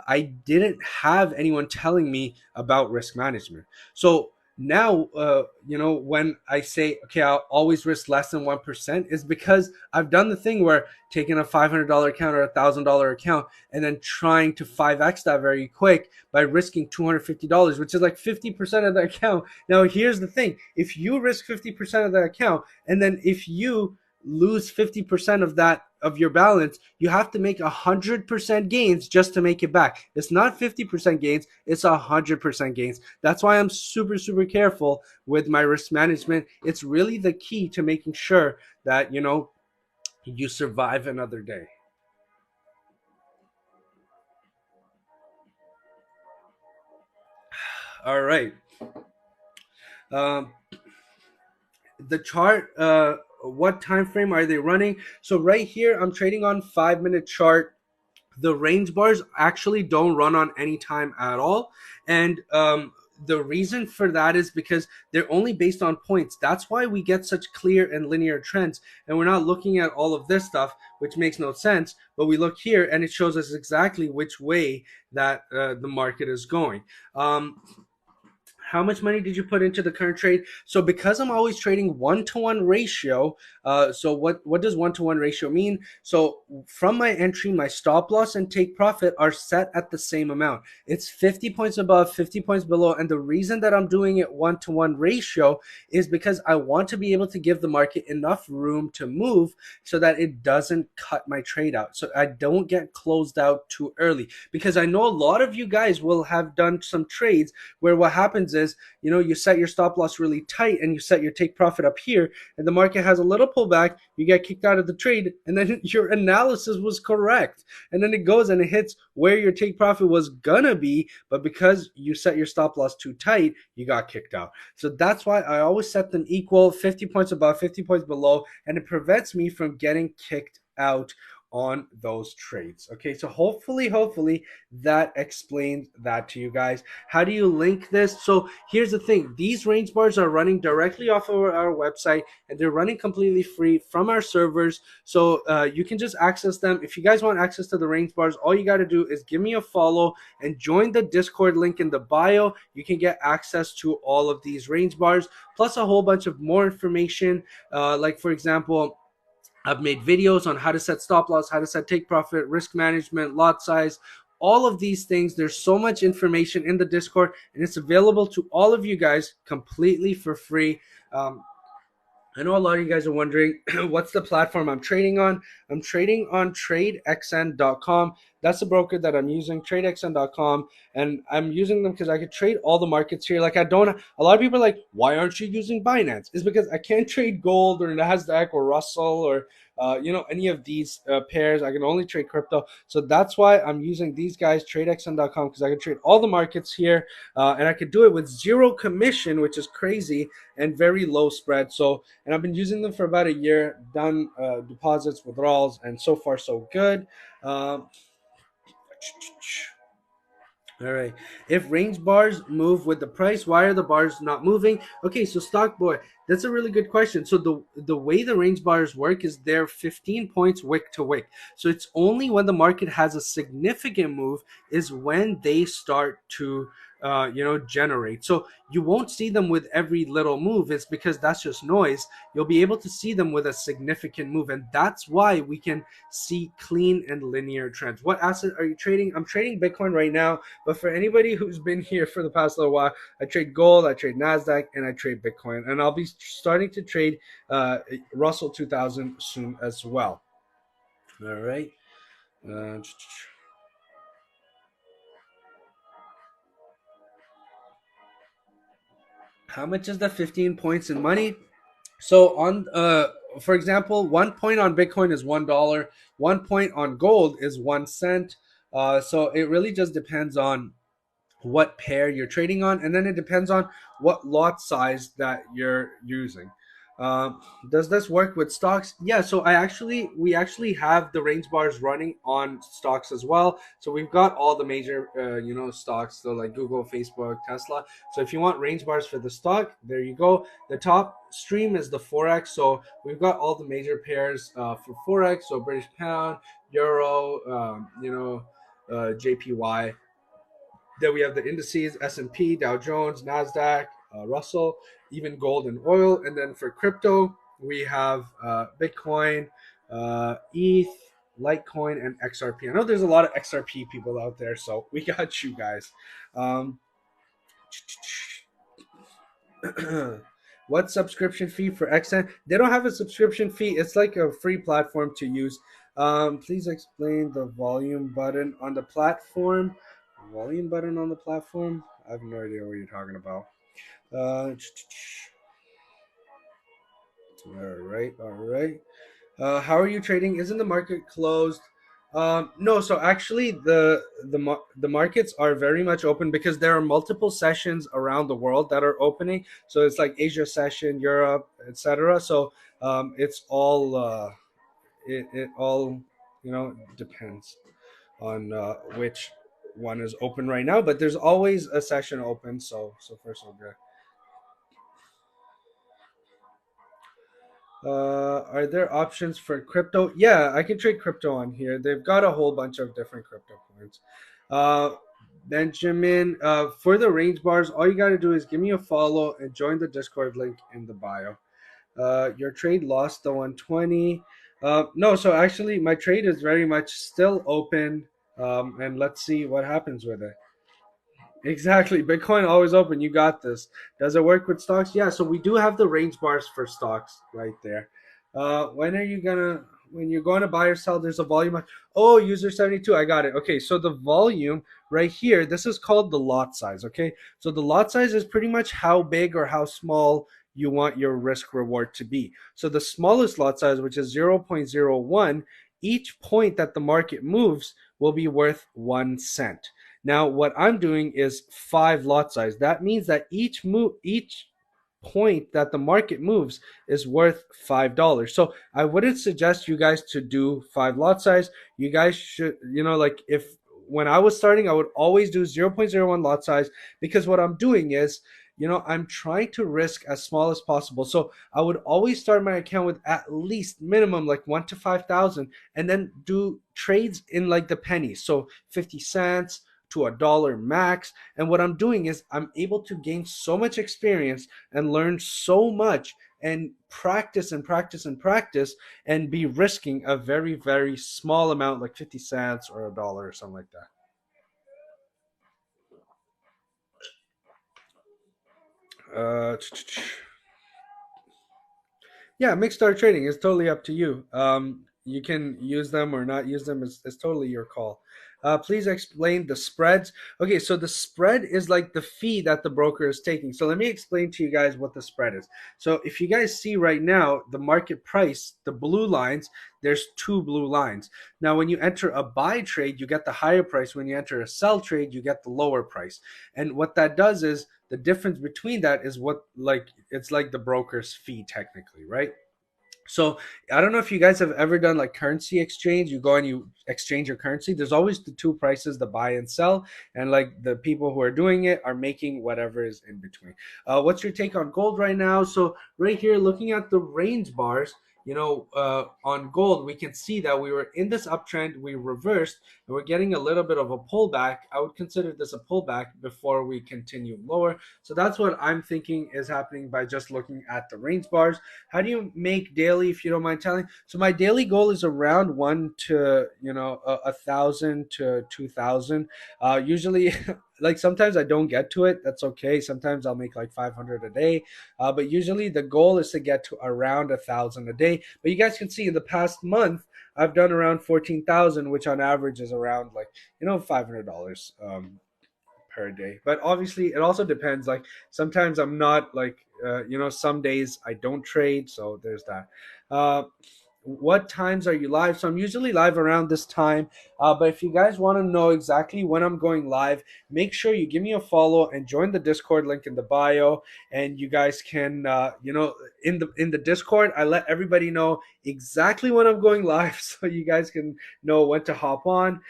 I didn't have anyone telling me about risk management. So now, when I say, okay, I'll always risk less than 1%, is because I've done the thing where taking a $500 account or $1,000 account and then trying to 5x that very quick by risking $250, which is like 50% of the account. Now, here's the thing. If you risk 50% of the account, and then if you lose 50% of that of your balance, you have to make 100% gains just to make it back. It's not 50% gains, it's 100% gains. That's why I'm super, super careful with my risk management. It's really the key to making sure that, you survive another day. All right. Um, the chart, what time frame are they running? So right here, I'm trading on 5-minute chart. The range bars actually don't run on any time at all. And the reason for that is because they're only based on points. That's why we get such clear and linear trends. And we're not looking at all of this stuff, which makes no sense. But we look here and it shows us exactly which way that the market is going. How much money did you put into the current trade? So because I'm always trading 1-to-1 ratio, so what does 1-to-1 ratio mean? So from my entry, my stop loss and take profit are set at the same amount. It's 50 points above, 50 points below. And the reason that I'm doing it 1-to-1 ratio is because I want to be able to give the market enough room to move so that it doesn't cut my trade out. So I don't get closed out too early, because I know a lot of you guys will have done some trades where what happens is, you set your stop loss really tight and you set your take profit up here, and the market has a little pullback, you get kicked out of the trade, and then your analysis was correct. And then it goes and it hits where your take profit was gonna be, but because you set your stop loss too tight, you got kicked out. So that's why I always set them equal, 50 points above, 50 points below, and it prevents me from getting kicked out on those trades. Okay, so hopefully that explains that to you guys. How do you link this? So here's the thing. These range bars are running directly off of our website, and they're running completely free from our servers. So you can just access them. If you guys want access to the range bars, all you got to do is give me a follow and join the Discord link in the bio. You can get access to all of these range bars, plus a whole bunch of more information. Like for example, I've made videos on how to set stop loss, how to set take profit, risk management, lot size, all of these things. There's so much information in the Discord, and it's available to all of you guys completely for free. I know a lot of you guys are wondering what's the platform I'm trading on. I'm trading on tradexn.com. that's the broker that I'm using, tradexn.com. And I'm using them because I could trade all the markets here. Like I don't, a lot of people are like, why aren't you using Binance? It's because I can't trade gold or Nasdaq or Russell or any of these pairs. I can only trade crypto. So that's why I'm using these guys, tradexn.com, because I can trade all the markets here, and I could do it with zero commission, which is crazy, and very low spread. So, and I've been using them for about a year, done deposits, withdrawals, and so far so good. Um, all right. If range bars move with the price, why are the bars not moving? Okay, so stock boy, that's a really good question. So the way the range bars work is they're 15 points wick to wick. So it's only when the market has a significant move is when they start to generate. So you won't see them with every little move. It's because that's just noise. You'll be able to see them with a significant move, and that's why we can see clean and linear trends. What asset are you trading? I'm trading Bitcoin right now. But for anybody who's been here for the past little while, I trade gold, I trade Nasdaq, and I trade Bitcoin, and I'll be starting to trade uh, Russell 2000 soon as well. All right. Uh, how much is the 15 points in money? So on for example, 1 point on Bitcoin is $1. 1 point on gold is 1 cent. So it really just depends on what pair you're trading on, and then it depends on what lot size that you're using. Does this work with stocks? Yeah, so we actually have the range bars running on stocks as well. So we've got all the major stocks, so like Google, Facebook, Tesla. So if you want range bars for the stock, there you go. The top stream is the forex. So we've got all the major pairs for forex. So British pound, euro, JPY. Then we have the indices: S&P, Dow Jones, Nasdaq, Russell, even gold and oil. And then for crypto, we have Bitcoin, ETH, Litecoin, and XRP. I know there's a lot of XRP people out there, so we got you guys. Um, what subscription fee for XN? They don't have a subscription fee. It's like a free platform to use. Please explain the volume button on the platform. Volume button on the platform? I have no idea what you're talking about. Uh, all right, all right. How are you trading? Isn't the market closed? No, so actually the markets are very much open because there are multiple sessions around the world that are opening. So it's like Asia session, Europe, etc. So it all depends on which one is open right now. But there's always a session open. So far so good. Are there options for crypto? Yeah, I can trade crypto on here. They've got a whole bunch of different crypto coins. Uh, Benjamin, for the range bars, all you got to do is give me a follow and join the Discord link in the bio. Your trade lost the 120. No, so actually, my trade is very much still open. And let's see what happens with it. Exactly. Bitcoin always open. You got this. Does it work with stocks? Yeah. So we do have the range bars for stocks right there. When are you gonna? When you're going to buy or sell, there's a volume. Oh, user 72. I got it. Okay. So the volume right here. This is called the lot size. Okay. So the lot size is pretty much how big or how small you want your risk reward to be. So the smallest lot size, which is 0.01, each point that the market moves will be worth 1 cent. Now, what I'm doing is 5 lot size. That means that each point that the market moves is worth $5. So I wouldn't suggest you guys to do 5 lot size. You guys should, like if when I was starting, I would always do 0.01 lot size because what I'm doing is, I'm trying to risk as small as possible. So I would always start my account with at least minimum like 1 to 5,000, and then do trades in like the pennies. So 50 cents to $1 max. And what I'm doing is I'm able to gain so much experience and learn so much and practice and practice and practice and be risking a very, very small amount, like 50 cents or $1 or something like that. Uh, yeah, mixed star trading is totally up to you. you can use them or not use them. Is totally your call. Please explain the spreads. Okay, so the spread is like the fee that the broker is taking. So let me explain to you guys what the spread is. So if you guys see right now the market price, the blue lines, there's two blue lines. Now, when you enter a buy trade, you get the higher price. When you enter a sell trade, you get the lower price. And what that does is the difference between that is what, like, it's like the broker's fee technically, right? So I don't know if you guys have ever done like currency exchange. You go and you exchange your currency. There's always the two prices, the buy and sell, and like the people who are doing it are making whatever is in between. What's your take on gold right now? So right here, looking at the range bars, on gold, we can see that we were in this uptrend, we reversed, and we're getting a little bit of a pullback. I would consider this a pullback before we continue lower. So that's what I'm thinking is happening by just looking at the range bars. How do you make daily, if you don't mind telling? So my daily goal is around one to, 1,000 to 2,000. Usually, like sometimes I don't get to it. That's okay. Sometimes I'll make like 500 a day. But usually the goal is to get to around 1,000 a day. But you guys can see in the past month, I've done around 14,000, which on average is around like, $500. Per day. But obviously, it also depends. Like sometimes I'm not like, some days I don't trade. So there's that. Uh, what times are you live? So I'm usually live around this time. But if you guys want to know exactly when I'm going live, make sure you give me a follow and join the Discord link in the bio. And you guys can, in the Discord, I let everybody know exactly when I'm going live, so you guys can know when to hop on.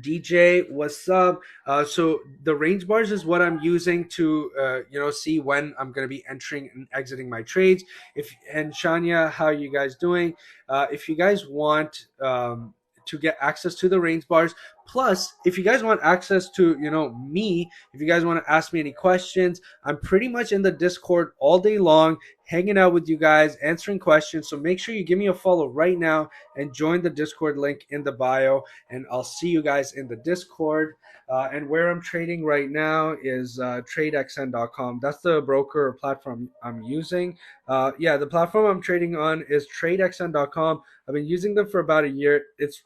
DJ, what's up? So the range bars is what I'm using to, see when I'm going to be entering and exiting my trades. If and Shania, how are you guys doing? If you guys want to get access to the range bars, plus if you guys want access to, me, if you guys want to ask me any questions, I'm pretty much in the Discord all day long, hanging out with you guys, answering questions. So make sure you give me a follow right now and join the Discord link in the bio, and I'll see you guys in the Discord. And where I'm trading right now is tradexn.com. That's the broker or platform I'm using. Yeah, the platform I'm trading on is tradexn.com. I've been using them for about a year. It's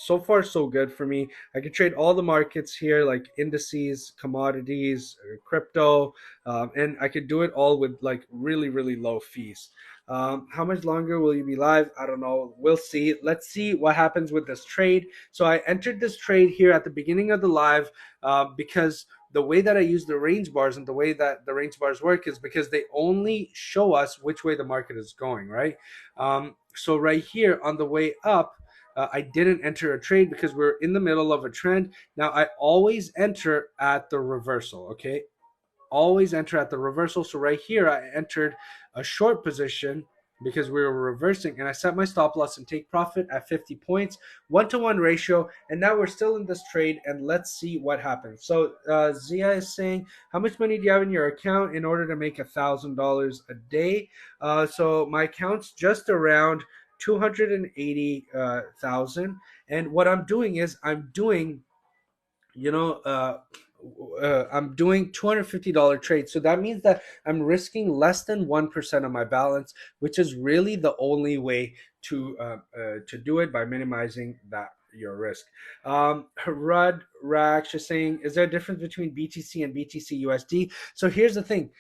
so far so good for me. I can trade all the markets here, like indices, commodities, crypto, and I could do it all with like really really low fees. How much longer will you be live? I don't know. We'll see. Let's see what happens with this trade. So I entered this trade here at the beginning of the live because the way that I use the range bars and the way that the range bars work is because they only show us which way the market is going, right? So right here on the way up, I didn't enter a trade because we're in the middle of a trend. Now I always enter at the reversal, okay? Always enter at the reversal. So right here, I entered a short position because we were reversing, and I set my stop loss and take profit at 50 points, 1-to-1 ratio, and now we're still in this trade, and let's see what happens. So Zia is saying, how much money do you have in your account in order to make $1,000 a day? So my account's just around 280,000, and what I'm doing is I'm doing, you know, I'm doing $250 trades. So that means that I'm risking less than 1% of my balance, which is really the only way to do it, by minimizing that your risk. Rud Rax is saying, is there a difference between BTC and BTC USD? So here's the thing.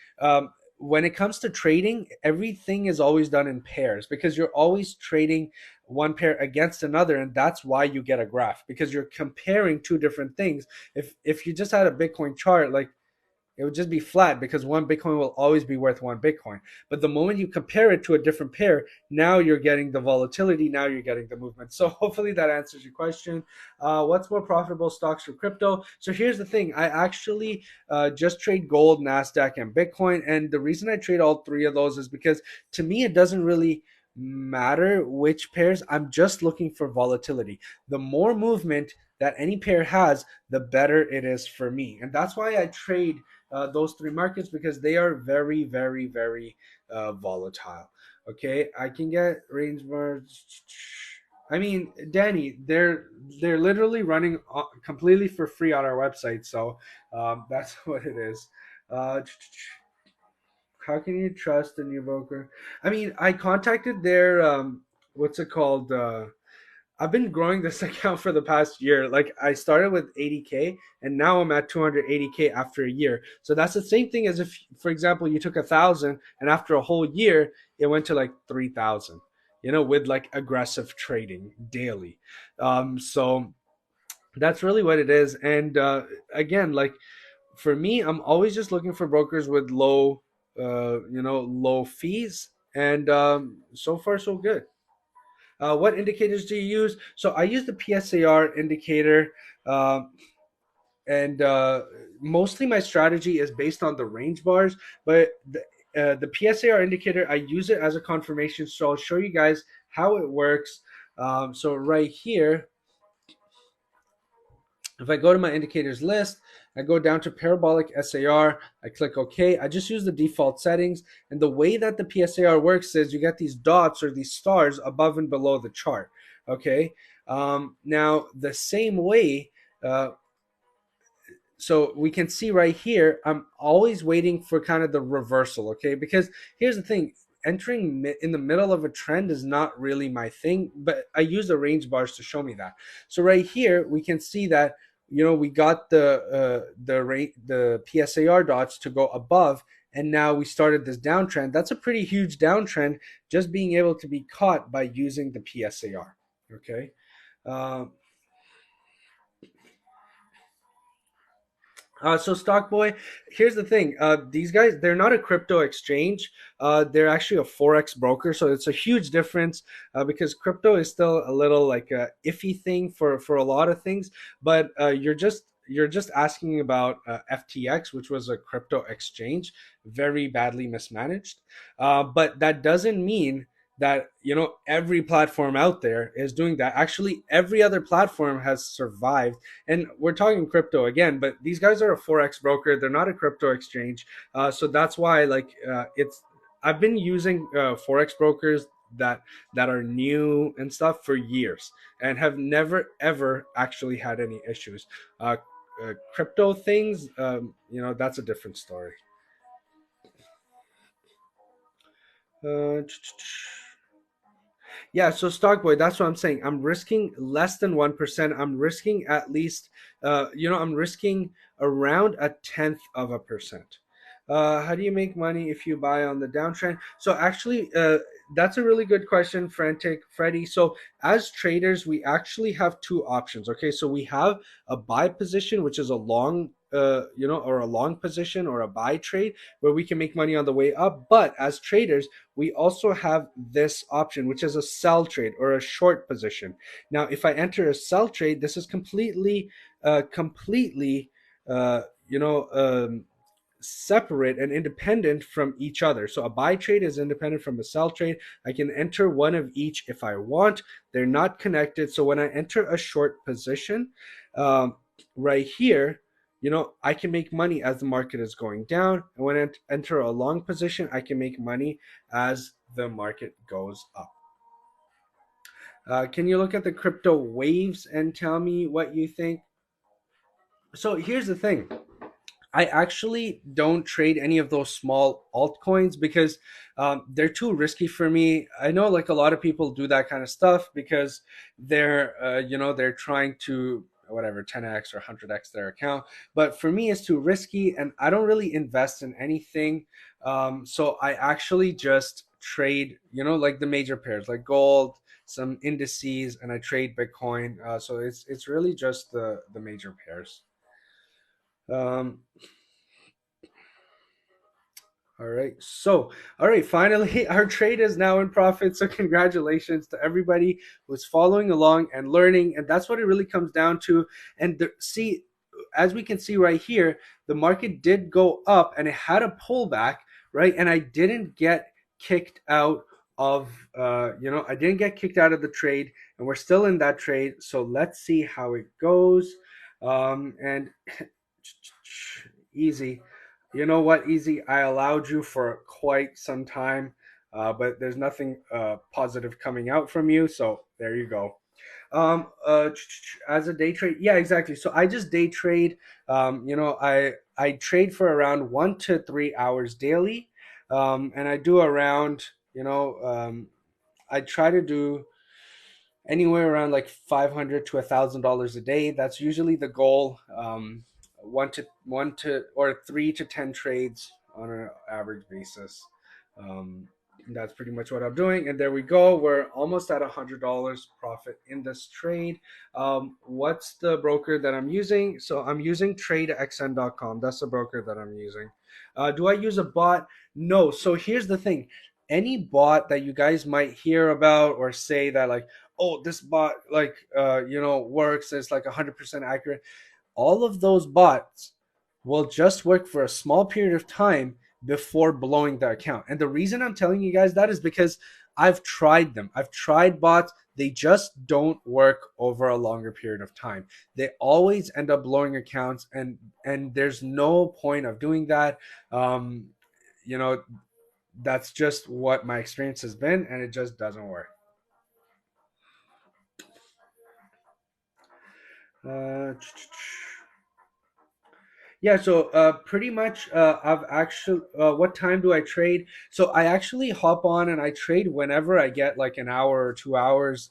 When it comes to trading, everything is always done in pairs because you're always trading one pair against another, and that's why you get a graph, because you're comparing two different things. If you just had a Bitcoin chart, like, it would just be flat because one Bitcoin will always be worth one Bitcoin. But the moment you compare it to a different pair, now you're getting the volatility, now you're getting the movement. So hopefully that answers your question. What's more profitable, stocks or crypto? So here's the thing. I actually just trade gold, NASDAQ, and Bitcoin. And the reason I trade all three of those is because to me, it doesn't really matter which pairs. I'm just looking for volatility. The more movement that any pair has, the better it is for me. And that's why I trade those three markets, because they are very, very, very volatile. Okay, I can get range bars. I mean, Danny, they're literally running completely for free on our website, so that's what it is. Uh, how can you trust a new broker? I mean, I contacted their what's it called? I've been growing this account for the past year. Like I started with 80K and now I'm at 280K after a year. So that's the same thing as if, for example, you took 1,000 and after a whole year it went to like 3,000. With like aggressive trading daily. So that's really what it is. And again, like for me, I'm always just looking for brokers with low fees. And so far, so good. What indicators do you use? So I use the PSAR indicator, uh, and mostly my strategy is based on the range bars. But the PSAR indicator, I use it as a confirmation. So I'll show you guys how it works. So right here, if I go to my indicators list, I go down to parabolic SAR, I click OK. I just use the default settings. And the way that the PSAR works is you get these dots or these stars above and below the chart. Okay. Now, the same way, uh, so we can see right here, I'm always waiting for kind of the reversal, okay? Because here's the thing, entering in the middle of a trend is not really my thing, but I use the range bars to show me that. So right here, we can see that, we got the PSAR dots to go above, and now we started this downtrend. That's a pretty huge downtrend, just being able to be caught by using the PSAR, okay? Um, so Stockboy, here's the thing. These guys, they're not a crypto exchange. They're actually a forex broker. So it's a huge difference because crypto is still a little like a iffy thing for a lot of things. But you're just asking about FTX, which was a crypto exchange, very badly mismanaged. But that doesn't mean that every platform out there is doing that. Actually, every other platform has survived, and we're talking crypto again, but these guys are a forex broker. They're not a crypto exchange. So that's why, like, it's. I've been using forex brokers that are new and stuff for years, and have never ever actually had any issues. Crypto things, that's a different story. Uh, Yeah, so Stockboy, that's what I'm saying. I'm risking less than 1%. I'm risking at least, I'm risking around a tenth of a percent. How do you make money if you buy on the downtrend? So actually, that's a really good question, Frantic Freddy. So as traders, we actually have two options. Okay, so we have a buy position, which is a long, or a long position or a buy trade where we can make money on the way up. But as traders, we also have this option, which is a sell trade or a short position. Now, if I enter a sell trade, this is completely, uh, you know, um, separate and independent from each other. So a buy trade is independent from a sell trade. I can enter one of each if I want. They're not connected. So when I enter a short position, um, right here, I can make money as the market is going down. And when I enter a long position, I can make money as the market goes up. Can you look at the crypto waves and tell me what you think? So here's the thing. I actually don't trade any of those small altcoins because they're too risky for me. I know like a lot of people do that kind of stuff because they're trying to whatever 10x or 100x their account. But for me, it's too risky, and I don't really invest in anything. So I actually just trade, like the major pairs, like gold, some indices, and I trade Bitcoin. So it's really just the major pairs. Um, All right. So, all right, finally, our trade is now in profit. So, congratulations to everybody who's following along and learning. And that's what it really comes down to. And see, as we can see right here, the market did go up and it had a pullback, right? And I didn't get kicked out I didn't get kicked out of the trade, and we're still in that trade. So, let's see how it goes. And easy. You know what, Easy? I allowed you for quite some time, but there's nothing positive coming out from you. So there you go. As a day trade, yeah, exactly. So I just day trade. I trade for around 1 to 3 hours daily, and I do around I try to do anywhere around like $500 to $1,000 a day. That's usually the goal. One to or 3 to 10 trades on an average basis. Um, that's pretty much what I'm doing. And there we go. We're almost at $100 profit in this trade. What's the broker that I'm using? So I'm using TradeXN.com. That's the broker that I'm using. Do I use a bot? No. So here's the thing. Any bot that you guys might hear about or say that like, oh, this bot like works, it's like 100% accurate, all of those bots will just work for a small period of time before blowing the account. And the reason I'm telling you guys that is because I've tried them. I've tried bots. They just don't work over a longer period of time. They always end up blowing accounts, and there's no point of doing that. um you know that's just what my experience has been, and it just doesn't work. uh Yeah, so pretty much I've actually what time do I trade? So I actually hop on and I trade whenever I get like an hour or 2 hours.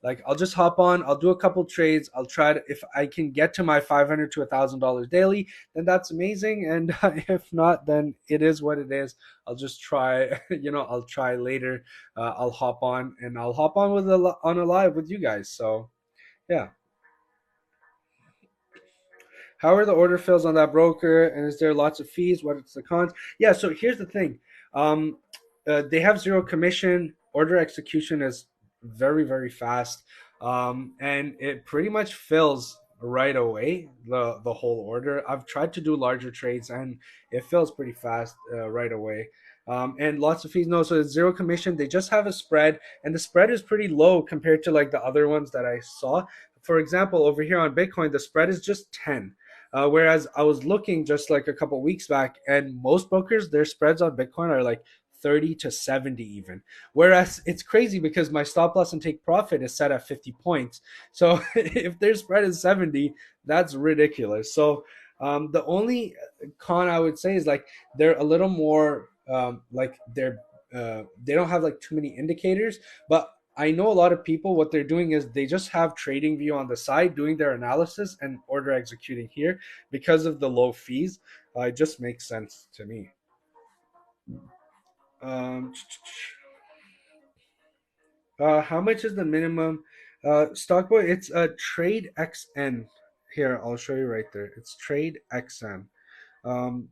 Like I'll just hop on, I'll do a couple trades, I'll try to, if I can get to my 500 to $1,000 daily, then that's amazing. And if not, then it is what it is. I'll just try, I'll try later. I'll hop on with on a live with you guys. So yeah. How are the order fills on that broker? And is there lots of fees? What is the cons? Yeah, so here's the thing. Um, they have zero commission. Order execution is very, very fast. And it pretty much fills right away, the whole order. I've tried to do larger trades and it fills pretty fast right away. And lots of fees. No, so it's zero commission. They just have a spread, and the spread is pretty low compared to like the other ones that I saw. For example, over here on Bitcoin, the spread is just 10. Whereas I was looking just like a couple weeks back, and most brokers, their spreads on Bitcoin are like 30 to 70 even. Whereas it's crazy because my stop loss and take profit is set at 50 points. So if their spread is 70, that's ridiculous. So the only con I would say is like they're a little more like they don't have like too many indicators, but I know a lot of people, what they're doing is they just have trading view on the side doing their analysis and order executing here because of the low fees. It just makes sense to me. um, how much is the minimum? Stockboy, it's a trade XN. Here, I'll show you right there. It's trade XN. um,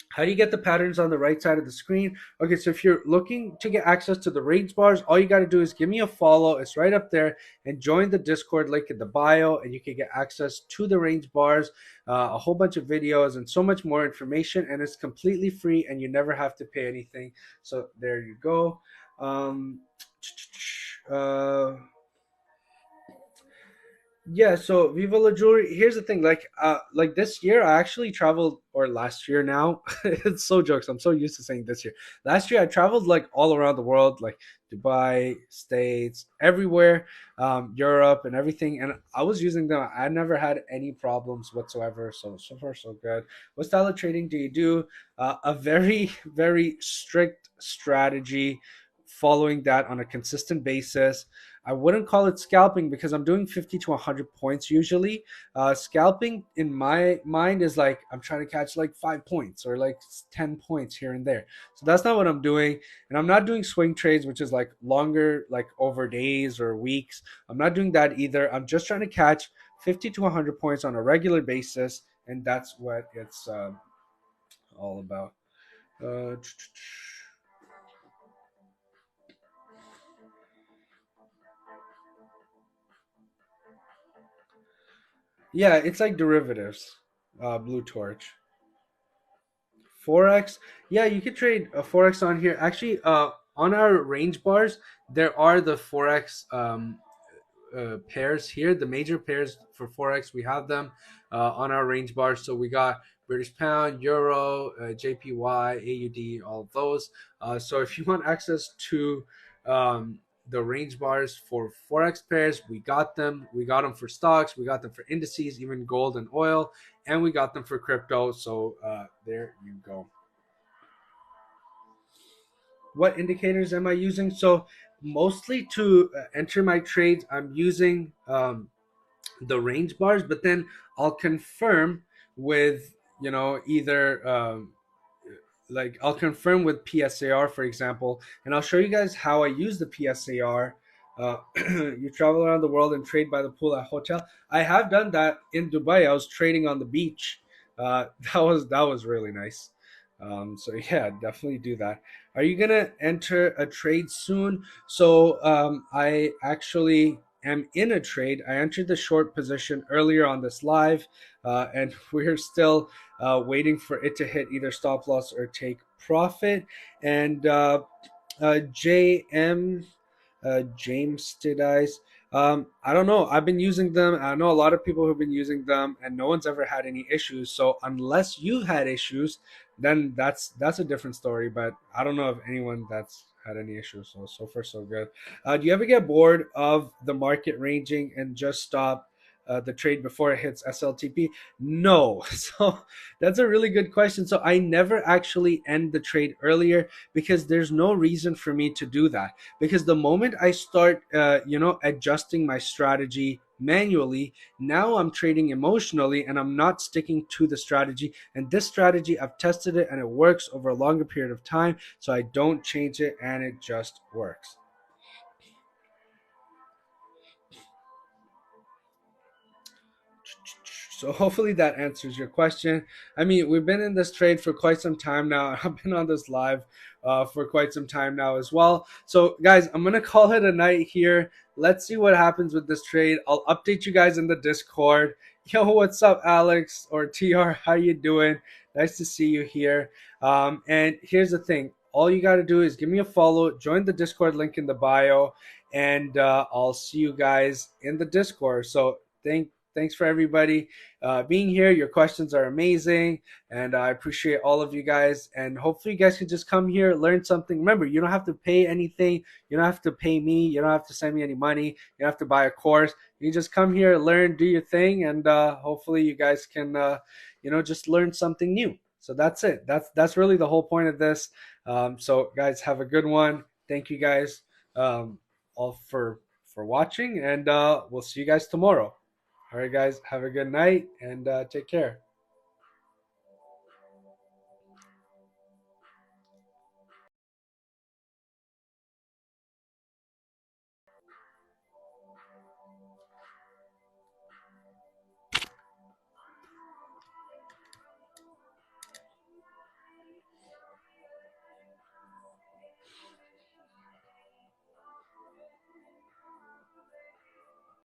How do you get the patterns on the right side of the screen? Okay, so if you're looking to get access to the range bars, all you got to do is give me a follow. It's right up there, and join the Discord link in the bio, and you can get access to the range bars, a whole bunch of videos, and so much more information. And it's completely free, and you never have to pay anything. So there you go. Um, uh, Yeah, so Viva La Jewelry. Here's the thing, like this year, I actually traveled, or last year now. It's so jokes. I'm so used to saying this year. Last year, I traveled like all around the world, like Dubai, States, everywhere, Europe, and everything. And I was using them. I never had any problems whatsoever. So far, so good. What style of trading do you do? A very, very strict strategy, following that on a consistent basis. I wouldn't call it scalping because I'm doing 50 to 100 points usually. Scalping in my mind is like I'm trying to catch like 5 points or like 10 points here and there. So that's not what I'm doing. And I'm not doing swing trades, which is like longer, like over days or weeks. I'm not doing that either. I'm just trying to catch 50 to 100 points on a regular basis. And that's what it's all about. Uh, yeah, it's like derivatives, Blue Torch. Forex, yeah, you could trade a forex on here. Actually, on our range bars, there are the forex pairs here. The major pairs for forex, we have them on our range bars. So we got British pound, euro, JPY, AUD, all of those. So if you want access to the range bars for forex pairs, we got them. We got them for stocks. We got them for indices, even gold and oil, and we got them for crypto. So there you go. what indicators am I using? So mostly to enter my trades, I'm using the range bars, but then I'll confirm with, either like I'll confirm with PSAR, for example, and I'll show you guys how I use the PSAR. You travel around the world and trade by the pool at hotel. I have done that in Dubai. I was trading on the beach. That was really nice. So yeah, definitely do that. Are you gonna enter a trade soon? So I actually am in a trade. I entered the short position earlier on this live, and we're still waiting for it to hit either stop loss or take profit. And JM James did eyes. I don't know. I've been using them. I know a lot of people who've been using them, and no one's ever had any issues. So unless you've had issues, then that's a different story. But I don't know of anyone that's had any issues. So far so good. Do you ever get bored of the market ranging and just stop the trade before it hits SLTP? No. So that's a really good question. So I never actually end the trade earlier because there's no reason for me to do that, because the moment I start adjusting my strategy manually, now I'm trading emotionally and I'm not sticking to the strategy. And this strategy, I've tested it and it works over a longer period of time, so I don't change it and it just works. So hopefully that answers your question. I mean, we've been in this trade for quite some time now. I've been on this live for quite some time now as well. So guys, I'm gonna call it a night here. Let's see what happens with this trade. I'll update you guys in the Discord. Yo, what's up, Alex or TR? How you doing? Nice to see you here. And here's the thing. All you got to do is give me a follow, join the Discord link in the bio, and I'll see you guys in the Discord. So thanks for everybody being here. Your questions are amazing, and I appreciate all of you guys. And hopefully, you guys can just come here, learn something. Remember, you don't have to pay anything. You don't have to pay me. You don't have to send me any money. You don't have to buy a course. You just come here, learn, do your thing, and hopefully, you guys can, just learn something new. So that's it. That's really the whole point of this. So, guys, have a good one. Thank you guys all for watching, and we'll see you guys tomorrow. All right, guys, have a good night and take care.